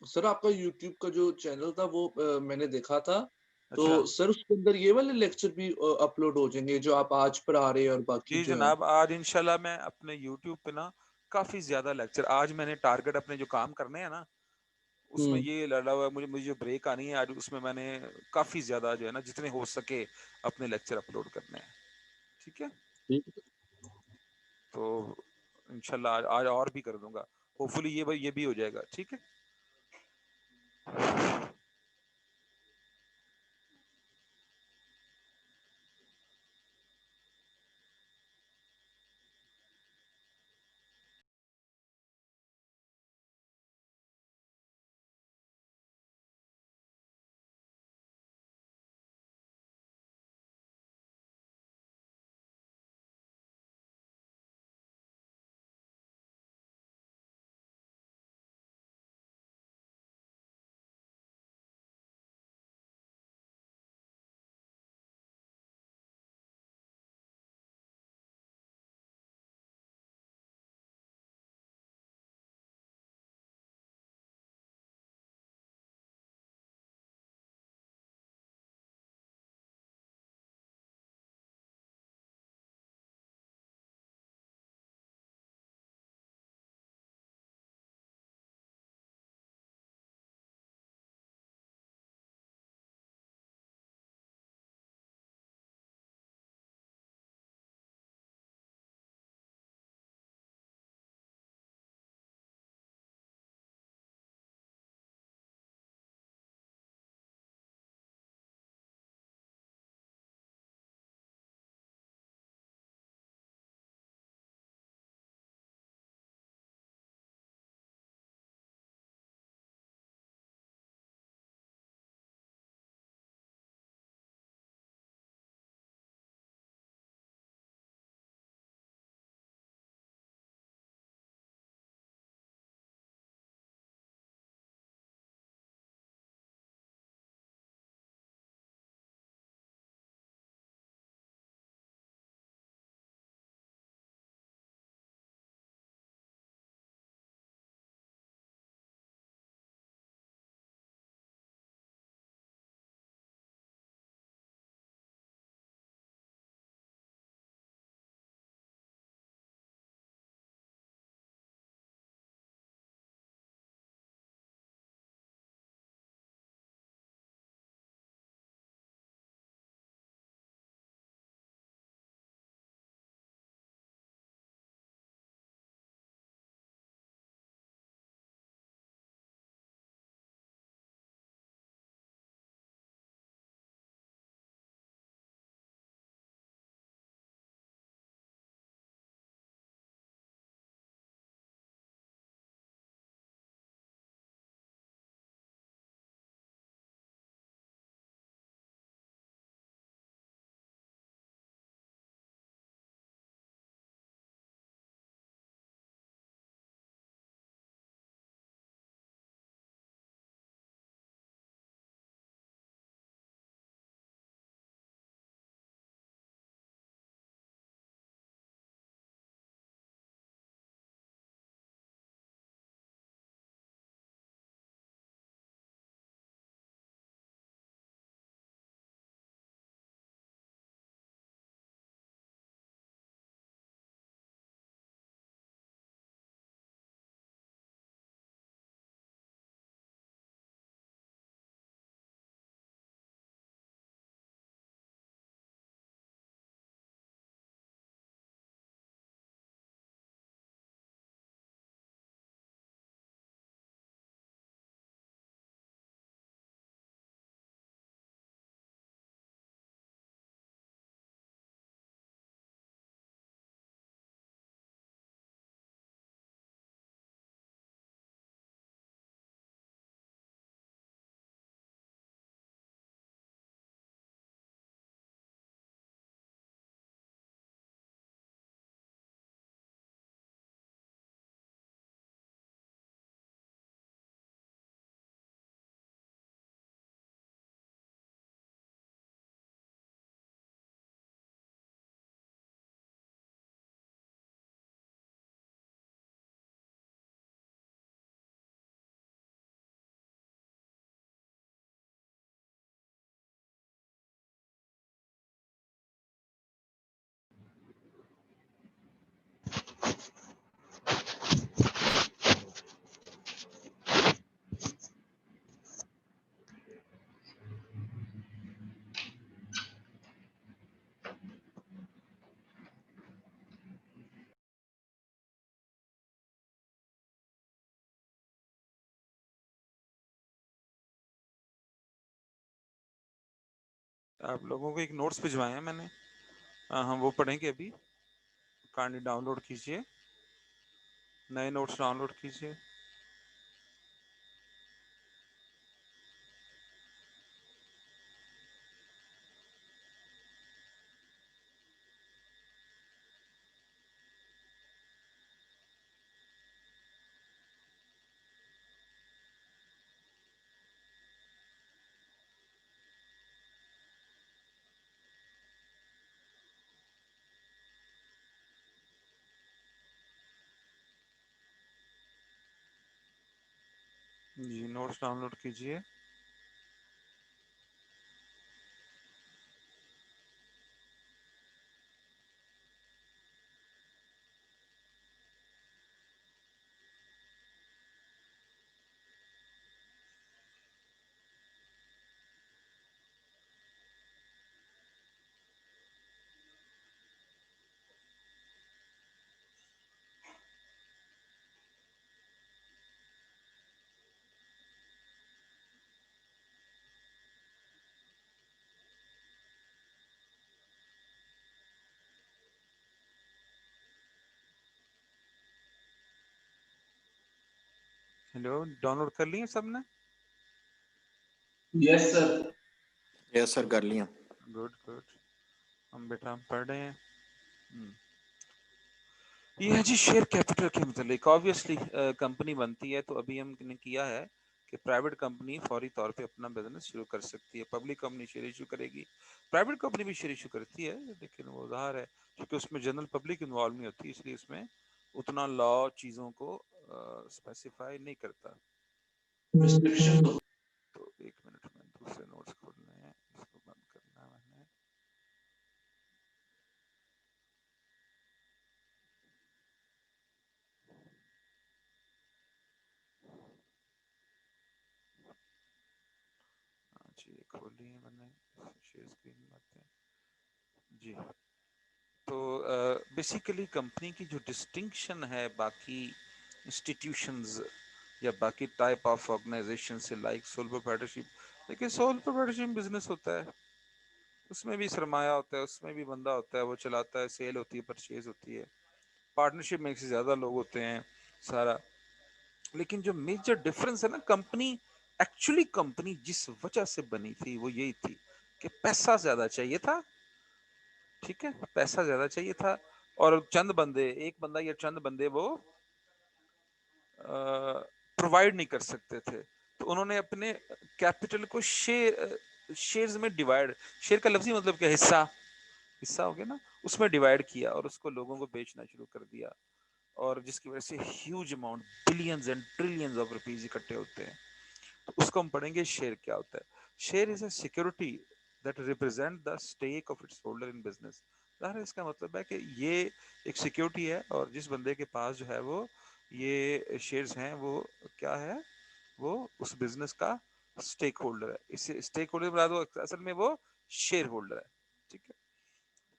سر آپ کا یوٹیوب کا جو چینل تھا وہ میں نے دیکھا تھا، تو اچھا سر اس کے اندر یہ والے لیکچر بھی اپلوڈ ہو جائیں گے جو آپ آج پڑھا رہے ہیں اور باقی جی جو ہیں؟ جناب آج انشاءاللہ میں اپنے یوٹیوب پہ نا کافی زیادہ لیکچر، آج میں نے ٹارگٹ اپنے جو کام کرنے ہیں نا اس میں یہ لڑا ہوا ہے مجھے جو بریک آنی ہے آج اس میں میں نے کافی زیادہ جو ہے نا جتنے ہو سکے اپنے لیکچر اپلوڈ کرنے ہیں. ٹھیک ہے تو انشاءاللہ آج اور بھی کر دوں گا. ہوپ فلی یہ بھی ہو جائے گا. ٹھیک ہے. آپ لوگوں کو ایک نوٹس بھجوائے ہیں میں نے, ہم وہ پڑھیں گے ابھی. کانڈی ڈاؤن لوڈ کیجئے, نئے نوٹس ڈاؤن لوڈ کیجئے. جی نوٹس ڈاؤن لوڈ کیجئے. ہیلو, ڈاؤن لوڈ کر لیے سب نے؟ یس سر. یس سر کر لیا. Good good. ہم بیٹا ہم پڑھ رہے ہیں. یہ ہے جی شیئر کیپٹل کے متعلق. آبویسلی کمپنی بنتی ہے تو ابھی ہم نے کیا ہے کہ پرائیویٹ کمپنی فوری طور پہ اپنا بزنس شروع کر سکتی ہے. پبلک کمپنی شیئر ایشو کرے گی, پرائیویٹ کمپنی بھی شیئر ایشو کرتی ہے, لیکن وہ ظاہر ہے کیونکہ اس میں جنرل پبلک انوالو نہیں ہوتی, اس لیے اس میں اتنا لا چیزوں کو اسپیسیفائی نہیں کرتا. تو ایک منٹ میں دوسرے نوٹس کھولنے ہیں, اس کو بند کرنا ہے میں نے. جی کھول لی ہے میں نے, شیئر اسکرین میں آتے ہیں جی. تو بیسیکلی کمپنی کی جو ڈسٹنکشن ہے باقی انسٹیٹیوشنز یا باقی ٹائپ آف آرگنائزیشن سے لائک سول پروپرائٹرشپ, لیکن سول پروپرائٹرشپ بزنس ہوتا ہے, اس میں بھی سرمایہ ہوتا ہے, اس میں بھی بندہ ہوتا ہے, وہ چلاتا ہے, سیل ہوتی ہے, پرچیز ہوتی ہے. پارٹنرشپ میں ایک سے زیادہ لوگ ہوتے ہیں سارا. لیکن جو میجر ڈفرنس ہے نا, کمپنی ایکچولی کمپنی جس وجہ سے بنی تھی وہ یہی تھی کہ پیسہ زیادہ چاہیے تھا. ٹھیک ہے, پیسہ زیادہ چاہیے تھا اور چند بندے, ایک بندہ یا چند بندے وہ پرووائڈ نہیں کر سکتے تھے. تو انہوں نے اپنے کیپٹل کو شیئرز میں ڈیوائڈ, شیئر کا لفظی مطلب کیا, حصہ ہو گیا نا, اس میں ڈیوائڈ کیا اور اس کو لوگوں کو بیچنا شروع کر دیا, اور جس کی وجہ سے huge amount billions and trillions of rupees اکٹھے ہوتے ہیں. تو اس کو ہم پڑھیں گے شیئر کیا ہوتا ہے. Share is a security that represent the stake of its holder in business. ظاہر ہے اس کا مطلب ہے کہ یہ ایک سیکیورٹی ہے, اور جس بندے کے پاس جو ہے وہ یہ شیئرز ہیں وہ کیا ہے, وہ اس بزنس کا اسٹیک ہولڈر ہے. اس سے اسٹیک ہولڈر مراد اصل میں وہ شیئر ہولڈر ہے. ٹھیک ہے,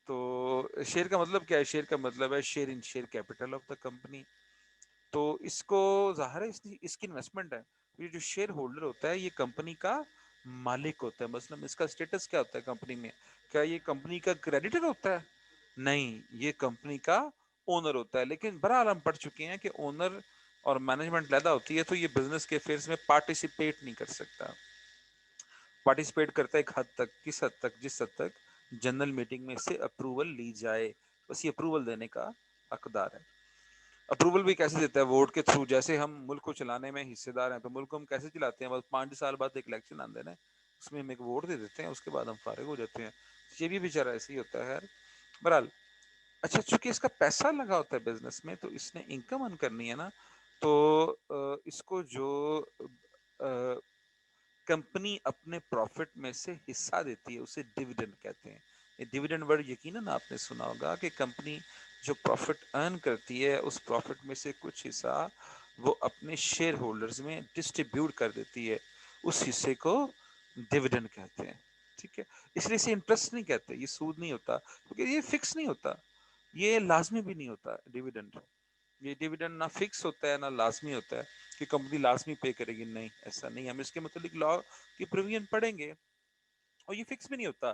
تو شیئر کا مطلب کیا ہے, شیئر کا مطلب ہے share in share capital of the company. تو اس کو ظاہر ہے اس کی انویسٹمنٹ ہے. یہ جو شیئر ہولڈر ہوتا ہے یہ کمپنی کا مالک ہوتا ہے. مثلا اس کا اسٹیٹس کیا ہوتا ہے کمپنی میں, کیا یہ کمپنی کا کریڈیٹر ہوتا ہے؟ نہیں, یہ کمپنی کا اونر ہوتا ہے. لیکن بہرحال ہم پڑھ چکے ہیں کہ اونر اور مینجمنٹ علیحدہ ہوتی ہے, تو یہ بزنس کے افیئرز میں پارٹیسپیٹ نہیں کر سکتا. پارٹیسپیٹ کرتا ہے ایک حد تک, کس حد تک, جس حد تک جنرل میٹنگ میں سے اپروول لی جائے, بس یہ اپروول دینے کا حقدار ہے. اپروول بھی کیسے دیتا ہے, ووٹ کے تھرو. جیسے ہم ملک کو چلانے میں حصے دار ہیں, تو ملک کو ہم کیسے چلاتے ہیں, بس 5 سال بعد ایک الیکشن آنے دینا ہے, اس میں ہم ایک ووٹ دے دیتے ہیں, اس کے بعد ہم فارغ ہو جاتے ہیں. یہ بھی بیچارہ ایسے ہی ہوتا ہے. بہرحال اچھا, چونکہ اس کا پیسہ لگا ہوتا ہے بزنس میں, تو اس نے انکم ارن کرنی ہے نا, تو اس کو جو کمپنی اپنے پروفٹ میں سے حصہ دیتی ہے اسے ڈیویڈنڈ کہتے ہیں. یہ ڈیویڈنڈ ورڈ یقیناً آپ نے سنا ہوگا کہ کمپنی جو پروفٹ ارن کرتی ہے اس پروفٹ میں سے کچھ حصہ وہ اپنے شیئر ہولڈرز میں ڈسٹریبیوٹ کر دیتی ہے, اس حصے کو ڈیویڈنڈ کہتے ہیں. ٹھیک ہے, اس لیے اسے انٹرسٹ نہیں کہتے, یہ سود نہیں ہوتا, کیونکہ یہ فکس نہیں ہوتا, یہ لازمی بھی نہیں ہوتا ڈیویڈنڈ. یہ ڈیویڈنڈ نہ فکس ہوتا ہے نہ لازمی ہوتا ہے کہ کمپنی لازمی پے کرے گی, نہیں ایسا نہیں. ہم اس کے متعلق لا کی پروویژن پڑھیں گے, اور یہ فکس بھی نہیں ہوتا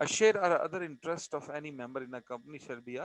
A share or other interest of any member in a company shall be a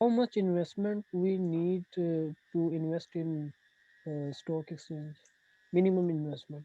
how much investment we need to invest in stock exchange? Minimum investment.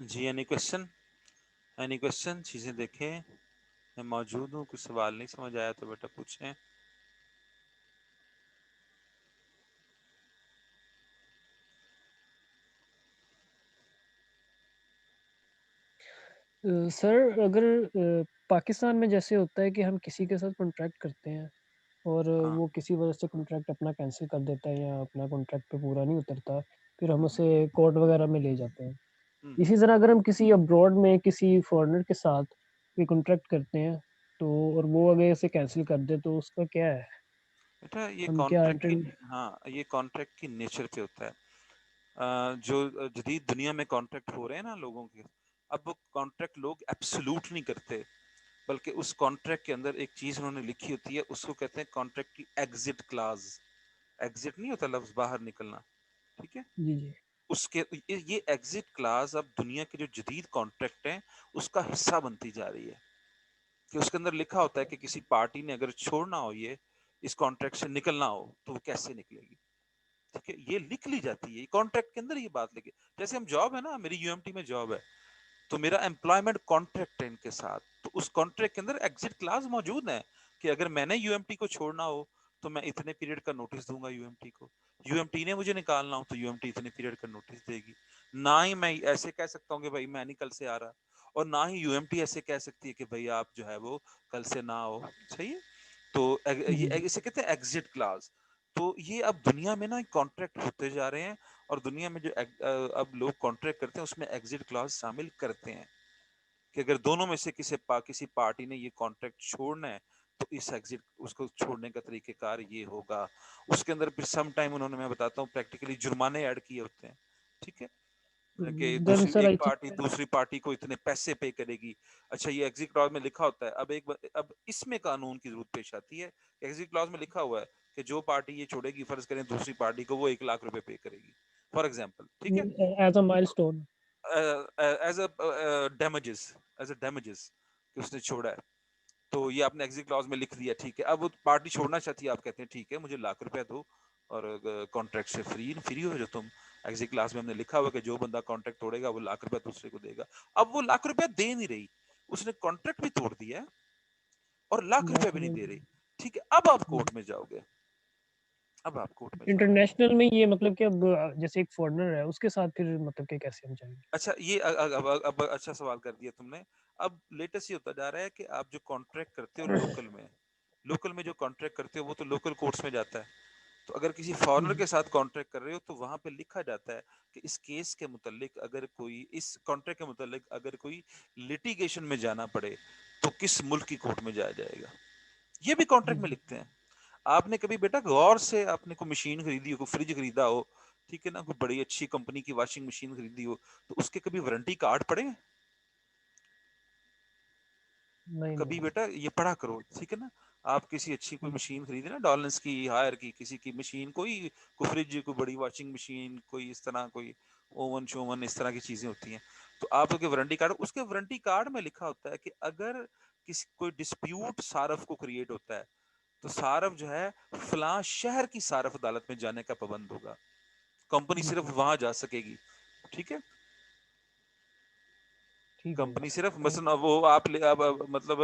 G any question چیزیں دیکھیں میں موجود ہوں. کچھ سوال نہیں سمجھ آیا تو بیٹا پوچھیں. سر اگر پاکستان میں جیسے ہوتا ہے کہ ہم کسی کے ساتھ کانٹریکٹ کرتے ہیں اور ہاں وہ کسی وجہ سے کانٹریکٹ اپنا کینسل کر دیتا ہے یا اپنا کانٹریکٹ پہ پورا نہیں اترتا، پھر ہم ہوں، اسے کورٹ وغیرہ میں لے جاتے ہیں. ہوں. اسی طرح اگر ہم کسی ابراڈ میں کسی فورنر کے ساتھ کوئی کانٹریکٹ کرتے ہیں تو اور وہ اگر اسے کینسل کر دے تو اس کا کیا ہے؟ بیٹا یہ ہم کیا کانٹریکٹ کی ہاں یہ کانٹریکٹ کی نیچر پہ ہوتا ہے. جو جدید دنیا میں کانٹریکٹ ہو رہے ہیں نا لوگوں کے، اب وہ کانٹریکٹ لوگ ایبسولوٹ نہیں کرتے، بلکہ اس کانٹریکٹ کے اندر ایک چیز انہوں نے لکھی ہوتی ہے، اس کو کہتے ہیں کانٹریکٹ کی ایگزٹ کلاز. ایگزٹ نہیں ہوتا لفظ باہر نکلنا، ٹھیک ہے. جی جی اس کے یہ ایگزٹ کلاز اب دنیا کے جو جدید کانٹریکٹ ہیں اس کا حصہ بنتی جا رہی ہے، کہ اس کے اندر لکھا ہوتا ہے کہ کسی پارٹی نے اگر چھوڑنا ہو یہ اس کانٹریکٹ سے نکلنا ہو تو وہ کیسے نکلے گی. ٹھیک ہے، یہ لکھ لی جاتی ہے کانٹریکٹ کے اندر یہ بات لکھی. جیسے ہم جاب ہے نا، میری یو ایم ٹی میں جاب ہے تو میرا امپلائمنٹ کانٹریکٹ ہے ان کے ساتھ، تو اس کانٹریکٹ کے اندر ایگزٹ کلاز موجود ہے کہ اگر میں نے یو ایم ٹی کو چھوڑنا ہو تو میں اتنے پیریڈ کا نوٹس دوں گا یو ایم ٹی کو. یو ایم ٹی نے مجھے نکالنا ہو تو یو ایم ٹی اتنے پیریڈ کا نوٹس دے گی. نہ ہی میں ایسے کہہ سکتا ہوں کہ بھائی میں نہیں کل سے آ رہا، اور نہ ہی یو ایم ٹی ایسے کہہ سکتی ہے کہ بھائی آپ جو ہے وہ کل سے نہ ہو. صحیح ہے، تو جی یہ اسے کہتے ہیں ایگزٹ کلاز. تو یہ اب دنیا میں نا کانٹریکٹ ہوتے جا رہے ہیں، اور دنیا میں جو اب لوگ کانٹریکٹ کرتے ہیں اس میں ایگزٹ کلاز شامل کرتے ہیں کہ اگر دونوں میں سے کسی پارٹی نے یہ کانٹریکٹ چھوڑنا ہے تو اس کو چھوڑنے کا طریقہ کار یہ ہوگا. اس کے اندر پھر سم ٹائم انہوں نے، میں بتاتا ہوں پریکٹیکلی جرمانے ایڈ کیے ہوتے ہیں. ٹھیک ہے، کہ دین دوسری سر ایک آئی پارٹی تھنک دوسری پارٹی کو اتنے پیسے پے کرے گی. اچھا یہ ایگزٹ کلاز میں لکھا ہوتا ہے. اب اس میں قانون کی ضرورت پیش آتی ہے. ایگزٹ کلاز میں لکھا ہوا ہے کہ جو پارٹی یہ چھوڑے گی، فرض کریں دوسری پارٹی کو، وہ 1,00,000 روپے پے کرے گی فار ایگزامپل. ٹھیک ہے، ایز اے مائل اسٹون. ایز اے ڈیمیجز کہ اس نے چھوڑا ہے، تو یہ آپ نے ایگزٹ کلاز میں لکھ دیا. ٹھیک ہے، اب وہ پارٹی چھوڑنا چاہتی ہے، آپ کہتے ہیں ٹھیک ہے مجھے 1,00,000 روپے دو اور کانٹریکٹ سے فری ہو جو تم. ایگزٹ کلاس میں ہم نے لکھا ہوا کہ جو بندہ کانٹریکٹ توڑے گا وہ 1,00,000 روپے دوسرے کو دے گا. اب وہ 1,00,000 روپے دے نہیں رہی، اس نے کانٹریکٹ بھی توڑ دیا اور 1,00,000 روپے بھی نہیں دے رہی. ٹھیک ہے، اب آپ کورٹ میں جاؤ گے. انٹرنیشنل میں یہ مطلب کہ اب جیسے ایک فورنر ہے اس کے ساتھ پھر مطلب کہ کیسے ہم جائیں گے؟ اچھا یہ اب اچھا سوال کر دیا تم نے. اب لیٹسٹ یہ ہوتا جا رہا ہے کہ آپ جو کانٹریکٹ کرتے ہو لوکل میں جو کانٹریکٹ کرتے ہو وہ تو لوکل کورٹس میں جاتا ہے. تو اگر کسی فارنر کے ساتھ کانٹریکٹ کر رہے ہو تو وہاں پہ لکھا جاتا ہے کہ اس کیس کے متعلق اگر کوئی اس کانٹریکٹ کے متعلق اگر کوئی لٹیگیشن میں جانا پڑے تو کس ملک کی کورٹ میں جایا جائے گا. یہ بھی کانٹریکٹ میں لکھتے ہیں. آپ نے کبھی بیٹا غور سے آپ نے کوئی مشین خریدی ہو، کوئی فریج خریدا ہو، ٹھیک ہے نا، کوئی بڑی اچھی کمپنی کی واشنگ مشین خریدی ہو، تو اس کے کبھی وارنٹی کارڈ پڑے ہیں؟ کبھی بیٹا یہ پڑھا کرو. ٹھیک ہے نا، آپ کسی اچھی کوئی مشین خریدے نا، ڈالرز کی ہائر کی کسی کی مشین، کوئی فریج، کوئی بڑی واشنگ مشین، کوئی اس طرح کوئی اوون شوون اس طرح کی چیزیں ہوتی ہیں، تو آپ کے وارنٹی کارڈ، اس کے وارنٹی کارڈ میں لکھا ہوتا ہے کہ اگر کوئی ڈسپیوٹ صارف کو کریٹ ہوتا ہے تو صارف جو ہے فلاں شہر کی صارف عدالت میں جانے کا پابند ہوگا. کمپنی صرف وہاں جا سکے گی. ٹھیک ہے، کمپنی صرف مثلا وہ آپ مطلب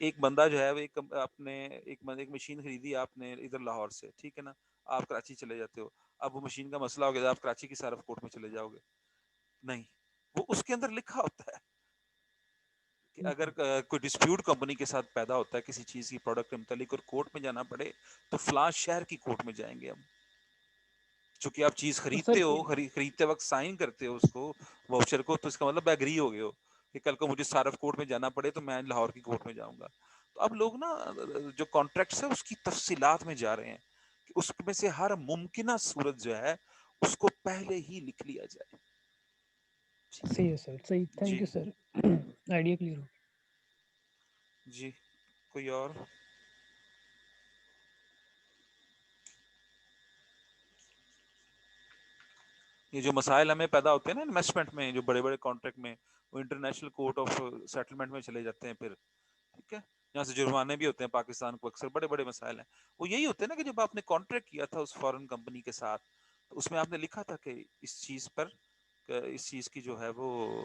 ایک بندہ جو ہے آپ نے ایک مشین خریدی آپ نے ادھر لاہور سے، ٹھیک ہے نا، آپ کراچی چلے جاتے ہو. اب وہ مشین کا مسئلہ ہو گیا، آپ کراچی کی صارف کورٹ میں چلے جاؤ گے؟ نہیں، وہ اس کے اندر لکھا ہوتا ہے کہ اگر کوئی ڈسپیوٹ کمپنی کے ساتھ پیدا ہوتا ہے کسی چیز کی پروڈکٹ کے متعلق اور کورٹ میں جانا پڑے تو فلاں شہر کی کورٹ میں جائیں گے ہم. چونکہ آپ چیز خریدتے ہو، خریدتے وقت سائن کرتے ہو اس کو واؤچر کو، تو اس کا مطلب ایگری ہو گئے ہو کہ کل کو مجھے صارف کورٹ میں جانا پڑے تو میں لاہور کی کورٹ میں جاؤں گا. تو اب لوگ نا جو کانٹریکٹس ہے اس کی تفصیلات میں جا رہے ہیں کہ اس میں سے ہر ممکنہ صورت جو ہے اس کو پہلے ہی لکھ لیا جائے. صحیح ہے سر، صحیح، thank you sir, idea clear ہو. جی کوئی اور؟ یہ جو مسائل ہمیں پیدا ہوتے ہیں نا انویسٹمنٹ میں، جو بڑے بڑے کانٹریکٹ میں، وہ انٹرنیشنل کورٹ آف سیٹلمنٹ میں چلے جاتے ہیں پھر. ٹھیک ہے، یہاں سے جرمانے بھی ہوتے ہیں پاکستان کو اکثر. بڑے بڑے مسائل ہیں وہ یہی ہوتے ہیں نا کہ جب آپ نے کانٹریکٹ کیا تھا اس فارن کمپنی کے ساتھ تو اس میں آپ نے لکھا تھا کہ اس چیز پر، اس چیز کی جو ہے وہ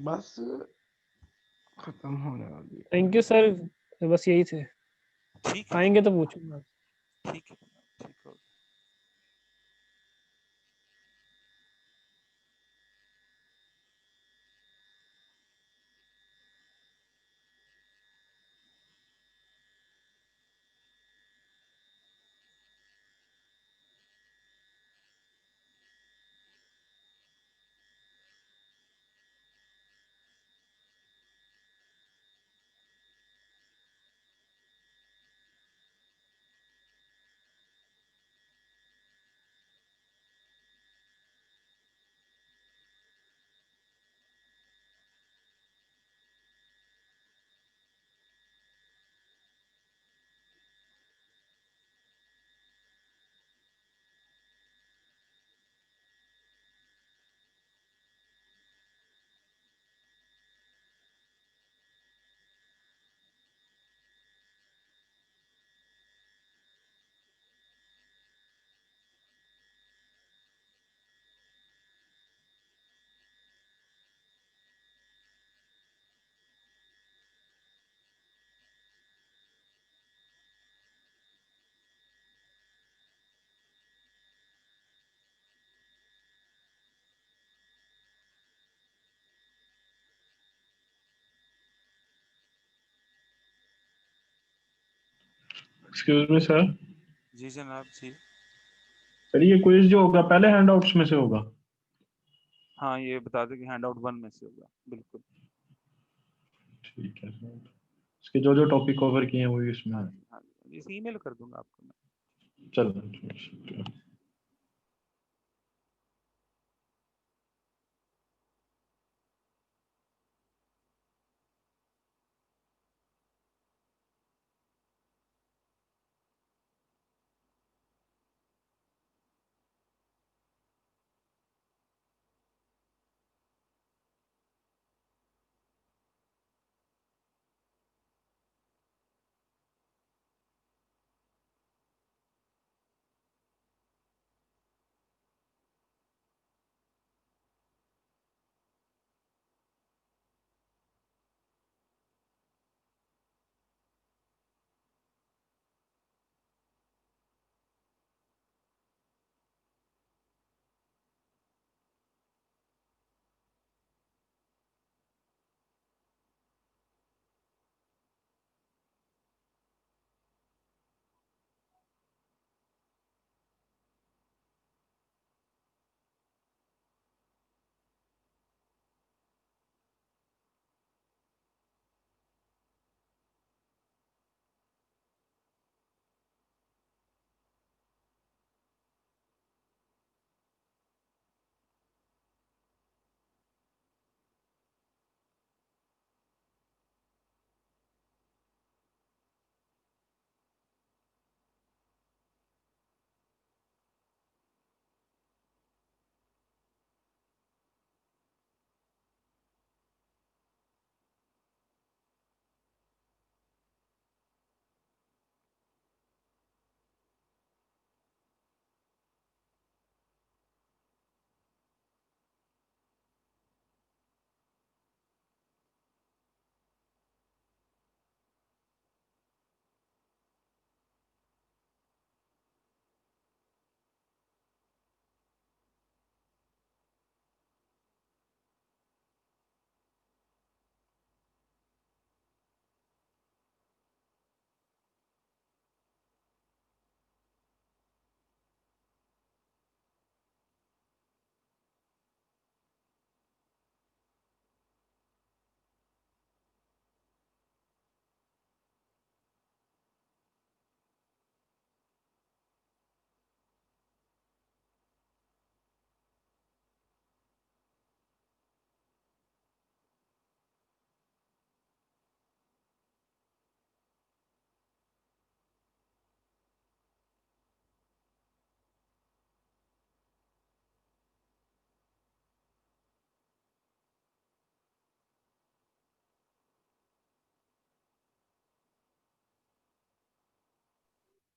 بس ختم ہونے والی ہے. تھینک یو سر، بس یہی تھے، ٹھیک ہے آئیں گے تو پوچھوں گا. ٹھیک ہے ٹھیک ہے. ایکسکیوز می سر. جی جناب جی. سر یہ کوئز جو ہوگا پہلے ہینڈ آؤٹس میں سے ہوگا؟ ہاں یہ بتا دیں کہ ہینڈ آؤٹ 1 میں سے ہوگا. بالکل ٹھیک ہے سر. اس کے جو جو ٹاپک کور کیے ہیں وہی اس میں ہاں ہیں. جی ہاں جی، اس ای میل کر دوں گا آپ کو میں. چلو شکریہ.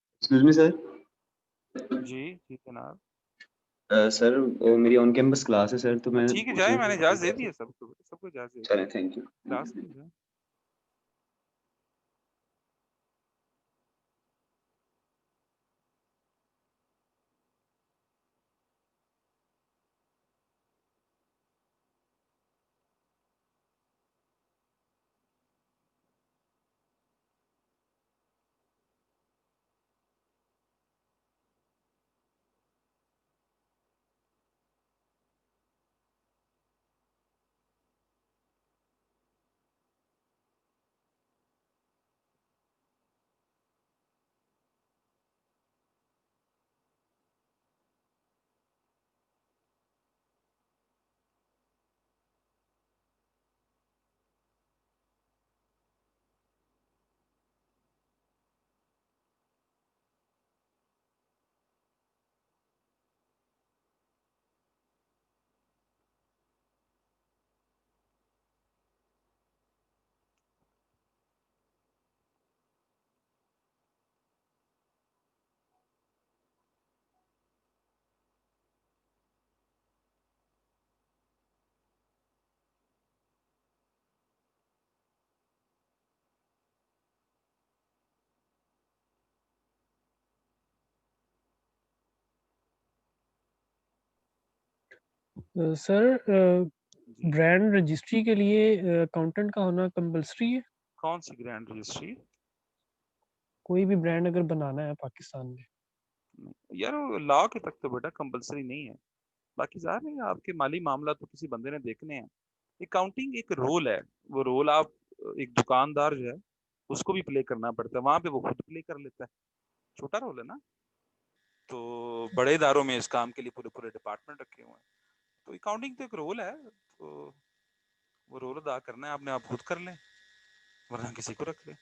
ایکسکیوز می سر. جی جی جناب. سر میری آن کیمپس کلاس ہے سر، تو میں ٹھیک ہے جائیں، میں نے اجازت دے دی ہے سب کو اجازت دے دی. چلیں تھینک یو. کلاس میں جائیں. سر برانڈ رجسٹری کے لیے اکاؤنٹنٹ کا ہونا کمپلسری ہے؟ کون سی برانڈ رجسٹری؟ کوئی بھی برانڈ اگر بنانا ہے پاکستان میں. یار لا کے تک تو بیٹا کمپلسری نہیں ہے، باقی ظاہر نہیں آپ کے مالی معاملات تو کسی بندے نے دیکھنے ہیں. اکاؤنٹنگ ایک رول ہے، وہ رول آپ ایک دکاندار جو ہے اس کو بھی پلے کرنا پڑتا ہے، وہاں پہ وہ خود پلے کر لیتا ہے، چھوٹا رول ہے نا. تو بڑے اداروں میں اس کام کے لیے پورے ڈپارٹمنٹ رکھے ہوئے ہیں. تو اکاؤنٹنگ تو ایک رول ہے، تو وہ رول ادا کرنا ہے آپ نے، آپ خود کر لیں ورنہ کسی کو رکھ لیں.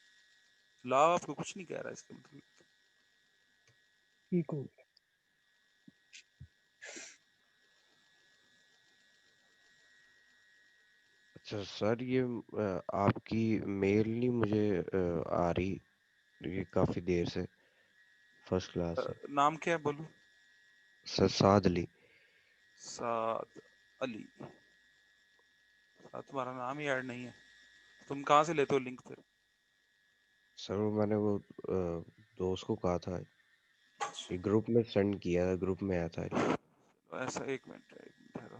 لا آپ کو کچھ نہیں کہہ رہا اس کے مطلب. ٹھیک ہو گیا. اچھا سر، یہ آپ کی میل نہیں مجھے آ رہی یہ کافی دیر سے، فرسٹ کلاس سے. نام کیا ہے بولو؟ سر سعد علی. سعد علی. تمہارا نام ہی ایڈ نہیں ہے، تم کہاں سے لیتے ہو لنک پھر؟ سر وہ میں نے وہ دوست کو کہا تھا، یہ گروپ میں سینڈ کیا تھا، گروپ میں آیا تھا. ایسا ایک منٹ ٹھہرو.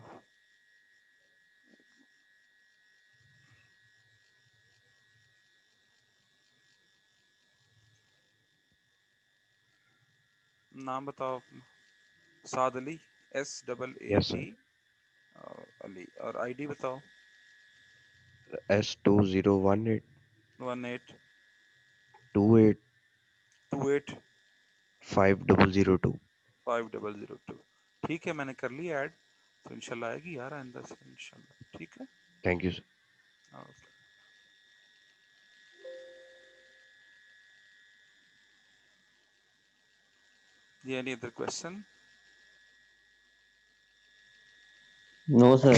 نام بتاؤ اپنا. سعد علی، یس سر. SAAD علی. اور آئی ڈی بتاؤ. S2018 18 28 28 5002. 5002. ٹھیک ہے میں نے کر لی ایڈ، تو انشاءاللہ آئے گی یار آئندہ سے انشاءاللہ. ٹھیک ہے. Thank you sir. Okay. Any other question? No sir.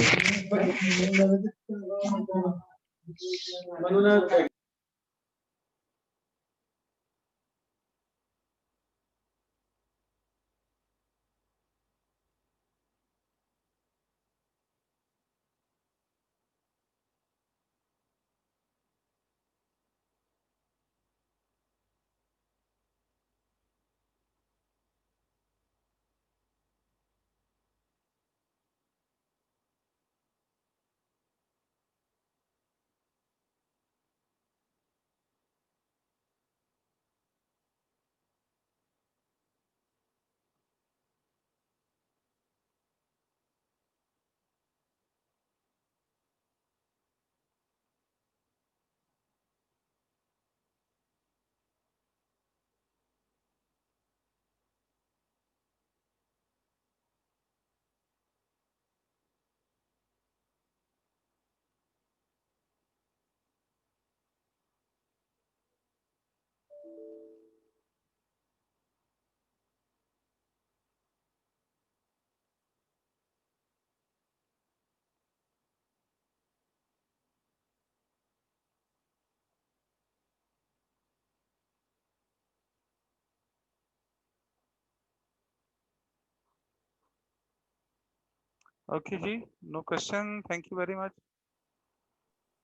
Okay ji, no question. Thank you very much.